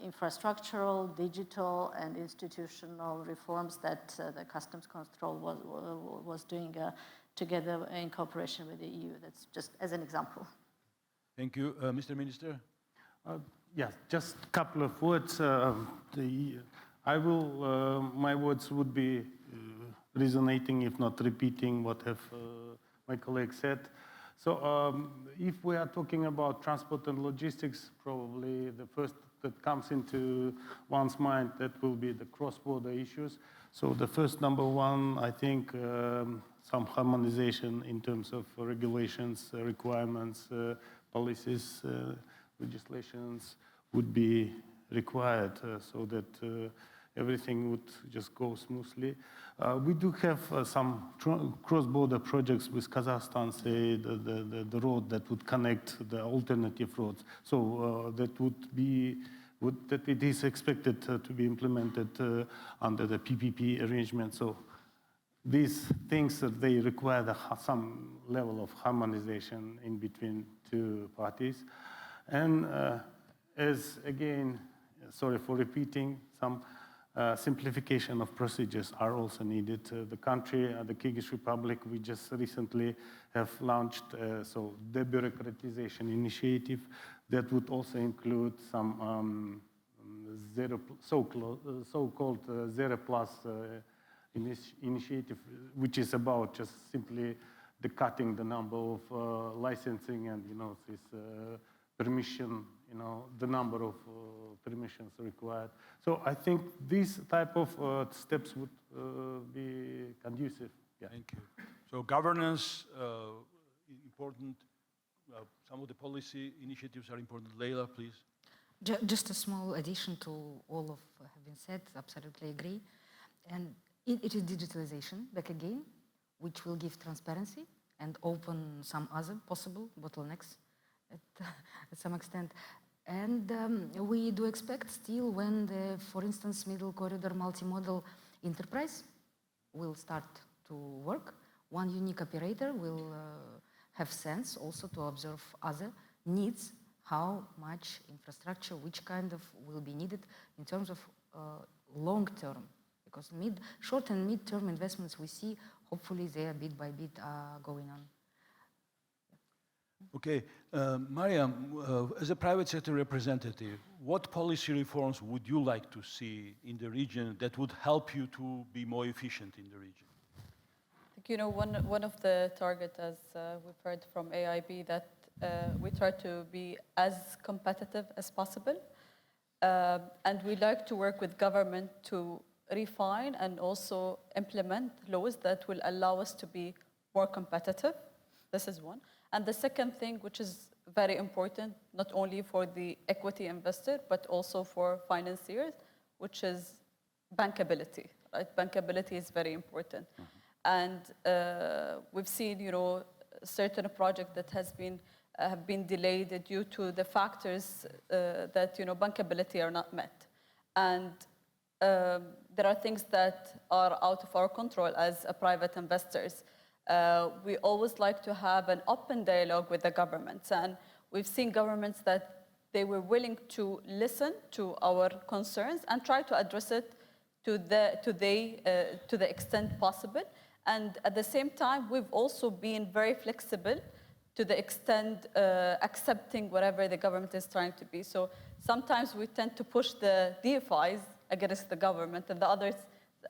infrastructural, digital, and institutional reforms that the customs control was doing together in cooperation with the EU. That's just as an example.
Thank you. Mr. Minister?
Yes, just a couple of words. My words would be resonating, if not repeating, what have my colleague said. So if we are talking about transport and logistics, probably the first that comes into one's mind, that will be the cross-border issues. So the first number one, I think some harmonization in terms of regulations, requirements, policies, legislations would be required so that everything would just go smoothly. We do have some cross-border projects with Kazakhstan, say the road that would connect the alternative roads. So that it is expected to be implemented under the PPP arrangement. So these things that they require some level of harmonization in between two parties. And as again, sorry for repeating some, simplification of procedures are also needed. The country, the Kyrgyz Republic, we just recently have launched so debureaucratization initiative that would also include some so-called Zero Plus initiative, which is about just simply cutting the number of licensing and this permission, the number of permissions required. So I think these type of steps would be conducive. Yeah.
Thank you. So governance, important. Some of the policy initiatives are important. Leila, please.
Just a small addition to all of what have been said, absolutely agree. And it is digitalization, back again, which will give transparency and open some other possible bottlenecks at some extent. And we do expect still when the, for instance, middle corridor multimodal enterprise will start to work, one unique operator will have sense also to observe other needs, how much infrastructure, which kind of will be needed in terms of long term. Because short and mid-term investments we see, hopefully they are bit by bit going on.
Okay, Mariam, as a private sector representative, what policy reforms would you like to see in the region that would help you to be more efficient in the region?
I think, one of the targets, as we've heard from AIB, that we try to be as competitive as possible. And we like to work with government to refine and also implement laws that will allow us to be more competitive. This is one. And the second thing, which is very important, not only for the equity investor, but also for financiers, which is bankability, right? Bankability is very important. And we've seen, certain projects that have been delayed due to the factors that, bankability are not met. And there are things that are out of our control as private investors. We always like to have an open dialogue with the governments, and we've seen governments that they were willing to listen to our concerns and try to address it to the extent possible. And at the same time, we've also been very flexible to the extent accepting whatever the government is trying to be. So sometimes we tend to push the DFIs against the government, and the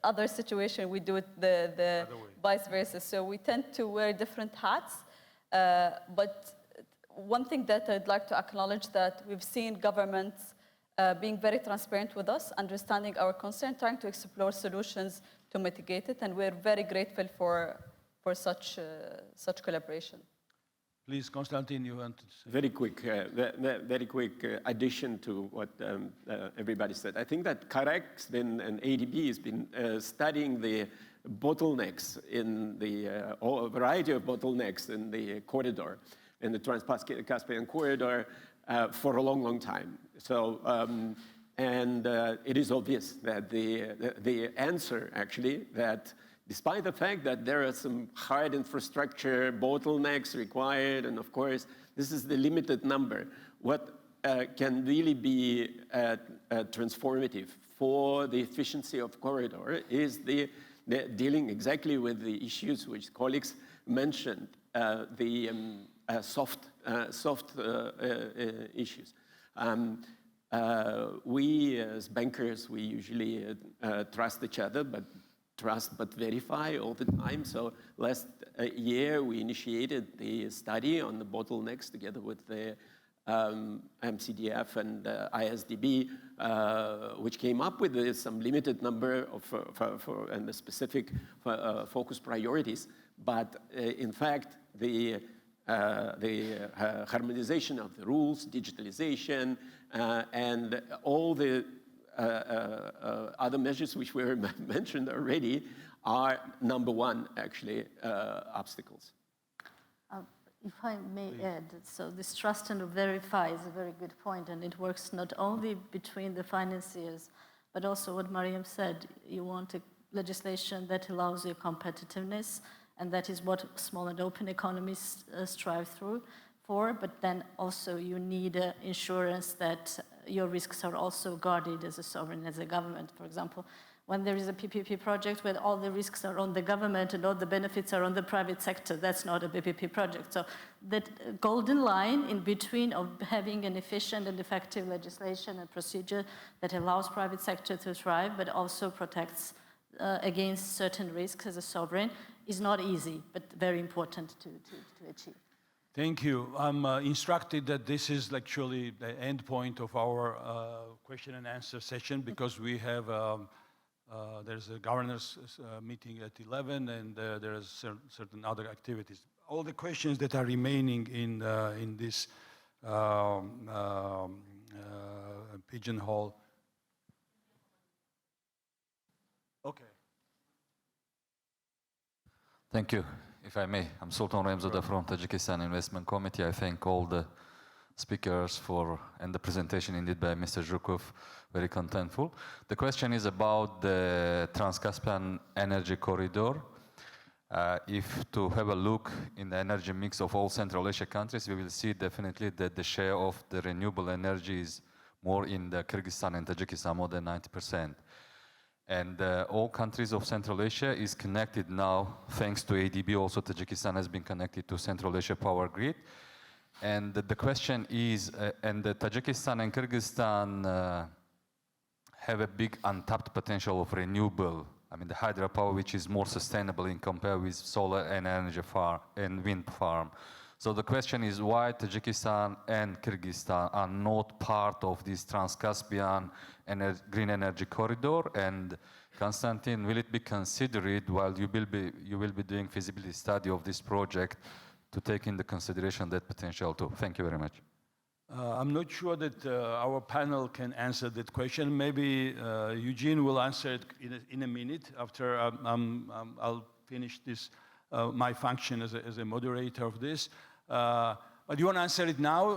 other situation we do it the vice versa. So we tend to wear different hats. But one thing that I'd like to acknowledge, that we've seen governments being very transparent with us, understanding our concern, trying to explore solutions to mitigate it, and we're very grateful for such collaboration.
Please, Konstantin, you want to say?
Very quick addition to what everybody said. I think that CAREX and ADB has been studying the bottlenecks in the variety of bottlenecks in the corridor, in the Trans-Caspian corridor, for a long time. So, it is obvious that the answer, actually, that despite the fact that there are some hard infrastructure bottlenecks required, and of course, this is the limited number, what can really be transformative for the efficiency of corridor is the dealing exactly with the issues which colleagues mentioned, the soft issues. We as bankers, we usually trust each other, but verify all the time. So last year, we initiated the study on the bottlenecks together with the MCDF and ISDB, which came up with some limited number of and the specific focus priorities. But in fact, the harmonization of the rules, digitalization, and all the other measures which were mentioned already are number one, actually, obstacles.
If I may add, so this trust and verify is a very good point, and it works not only between the financiers, but also what Mariam said, you want a legislation that allows you competitiveness, and that is what small and open economies strive for, but then also you need insurance that your risks are also guarded as a sovereign, as a government. For example, when there is a PPP project where all the risks are on the government and all the benefits are on the private sector, that's not a PPP project. So that golden line in between of having an efficient and effective legislation and procedure that allows private sector to thrive, but also protects against certain risks as a sovereign is not easy, but very important to achieve.
Thank you. I'm instructed that this is actually the end point of our question and answer session because we have there's a governors meeting at 11 and there's certain other activities. All the questions that are remaining in this pigeonhole. Okay.
Thank you. If I may, I'm Sultan Ramzadeh from Tajikistan Investment Committee. I thank all the speakers and the presentation indeed by Mr. Zhukov, very contentful. The question is about the Trans-Caspian energy corridor. If to have a look in the energy mix of all Central Asia countries, we will see definitely that the share of the renewable energy is more in the Kyrgyzstan and Tajikistan, more than 90%. And all countries of Central Asia is connected now, thanks to ADB. Also, Tajikistan has been connected to Central Asia power grid. And the question is, and the Tajikistan and Kyrgyzstan have a big untapped potential of renewable. I mean, the hydropower, which is more sustainable in compared with solar and energy farm and wind farm. So the question is why Tajikistan and Kyrgyzstan are not part of this Trans-Caspian green energy corridor? And Konstantin, will it be considered while you will be doing feasibility study of this project to take into consideration that potential too? Thank you very much.
I'm not sure that our panel can answer that question. Maybe Eugene will answer it in a minute after I'll finish this, my function as a moderator of this. Do you want to answer it now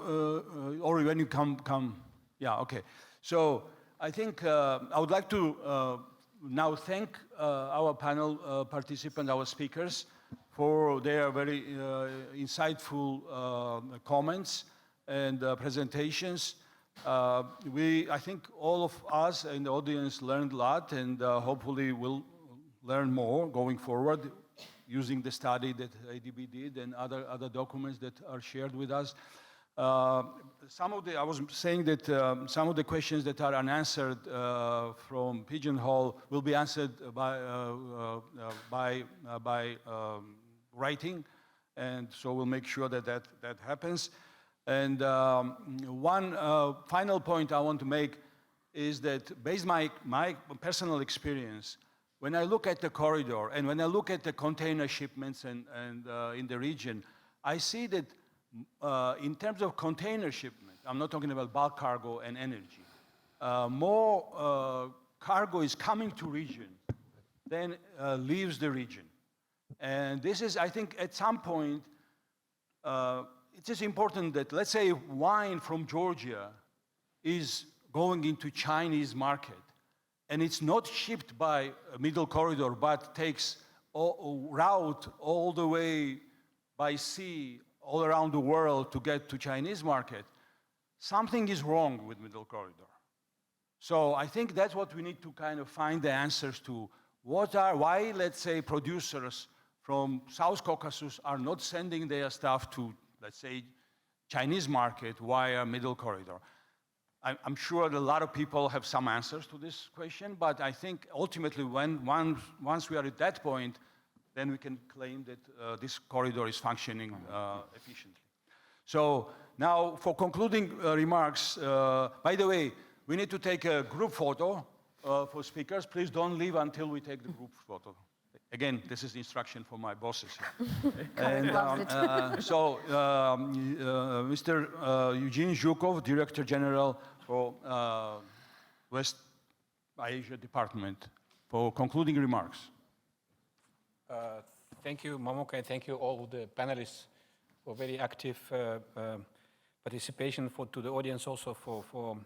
or when you come? Yeah, okay. So I think I would like to now thank our panel participants, our speakers, for their very insightful comments and presentations. I think all of us in the audience learned a lot and hopefully will learn more going forward using the study that ADB did and other documents that are shared with us. I was saying that some of the questions that are unanswered from Pigeonhole will be answered by writing, and so we'll make sure that happens. And one final point I want to make is that based on my personal experience, when I look at the corridor and when I look at the container shipments and in the region, I see that in terms of container shipment, I'm not talking about bulk cargo and energy, more cargo is coming to region than leaves the region. And this is, I think, at some point, it is important that, let's say, wine from Georgia is going into Chinese market, and it's not shipped by a middle corridor, but takes route all the way by sea all around the world to get to Chinese market. Something is wrong with middle corridor. So I think that's what we need to kind of find the answers to. Why, let's say, producers from South Caucasus are not sending their stuff to, let's say, Chinese market via middle corridor. I'm sure that a lot of people have some answers to this question, but I think ultimately once we are at that point, then we can claim that this corridor is functioning efficiently. So now for concluding remarks, by the way, we need to take a group photo for speakers. Please don't leave until we take the group photo. Again, this is the instruction for my bosses. And so, Mr. Eugene Zhukov, Director General for West Asia Department, for concluding remarks.
Thank you, Mamuka, and thank you all the panelists for very active participation, to the audience also for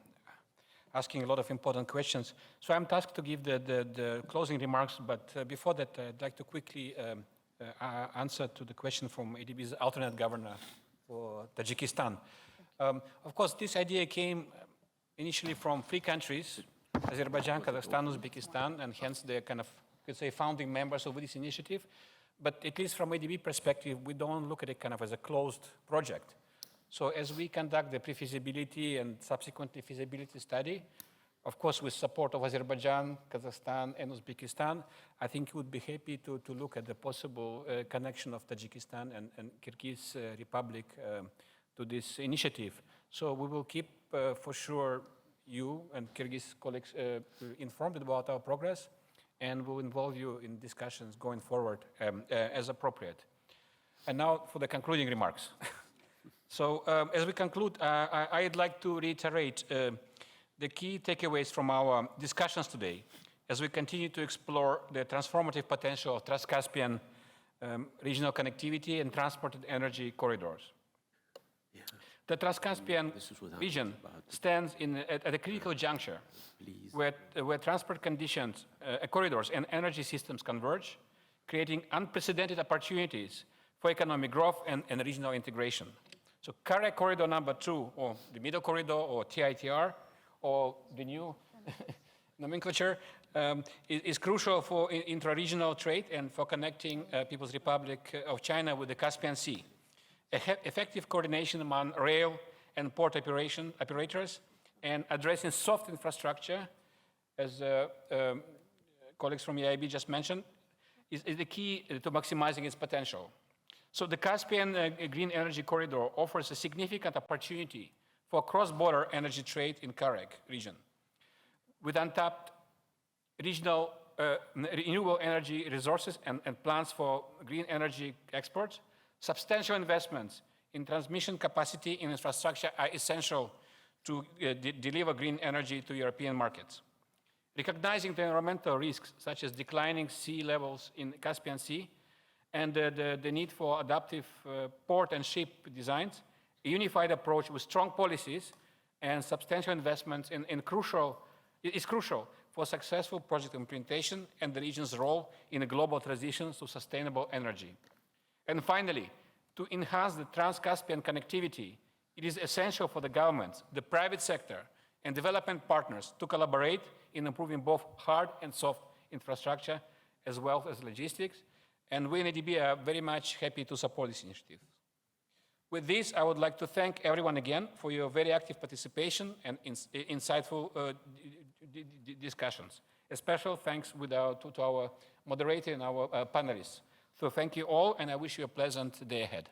asking a lot of important questions. So I'm tasked to give the closing remarks, but before that, I'd like to quickly answer to the question from ADB's alternate governor for Tajikistan. Of course, this idea came initially from 3 countries, Azerbaijan, Kazakhstan, Uzbekistan, and hence the kind of, you could say, founding members of this initiative. But at least from ADB perspective, we don't look at it kind of as a closed project. So as we conduct the pre-feasibility and subsequently feasibility study, of course, with support of Azerbaijan, Kazakhstan, and Uzbekistan, I think we would be happy to look at the possible connection of Tajikistan and Kyrgyz Republic to this initiative. So we will keep, for sure, you and Kyrgyz colleagues informed about our progress, and we'll involve you in discussions going forward as appropriate. And now for the concluding remarks. So as we conclude, I'd like to reiterate the key takeaways from our discussions today as we continue to explore the transformative potential of Trans-Caspian regional connectivity and transported energy corridors. The Trans-Caspian region stands at a critical juncture where transport conditions, corridors and energy systems converge, creating unprecedented opportunities for economic growth and regional integration. So Kare Corridor number 2, or the Middle Corridor, or TITR, or the new nomenclature, is crucial for intra-regional trade and for connecting People's Republic of China with the Caspian Sea. Effective coordination among rail and port operators, and addressing soft infrastructure, as colleagues from EIB just mentioned, is the key to maximizing its potential. So the Caspian Green Energy Corridor offers a significant opportunity for cross-border energy trade in Karek region. With untapped regional renewable energy resources and plans for green energy exports, substantial investments in transmission capacity and infrastructure are essential to deliver green energy to European markets. Recognizing the environmental risks, such as declining sea levels in Caspian Sea, and the need for adaptive port and ship designs, a unified approach with strong policies and substantial investments is crucial for successful project implementation and the region's role in a global transition to sustainable energy. And finally, to enhance the Trans-Caspian connectivity, it is essential for the governments, the private sector, and development partners to collaborate in improving both hard and soft infrastructure, as well as logistics. And we in ADB are very much happy to support this initiative. With this, I would like to thank everyone again for your very active participation and insightful discussions. A special thanks to our moderator and our panelists. So thank you all, and I wish you a pleasant day ahead.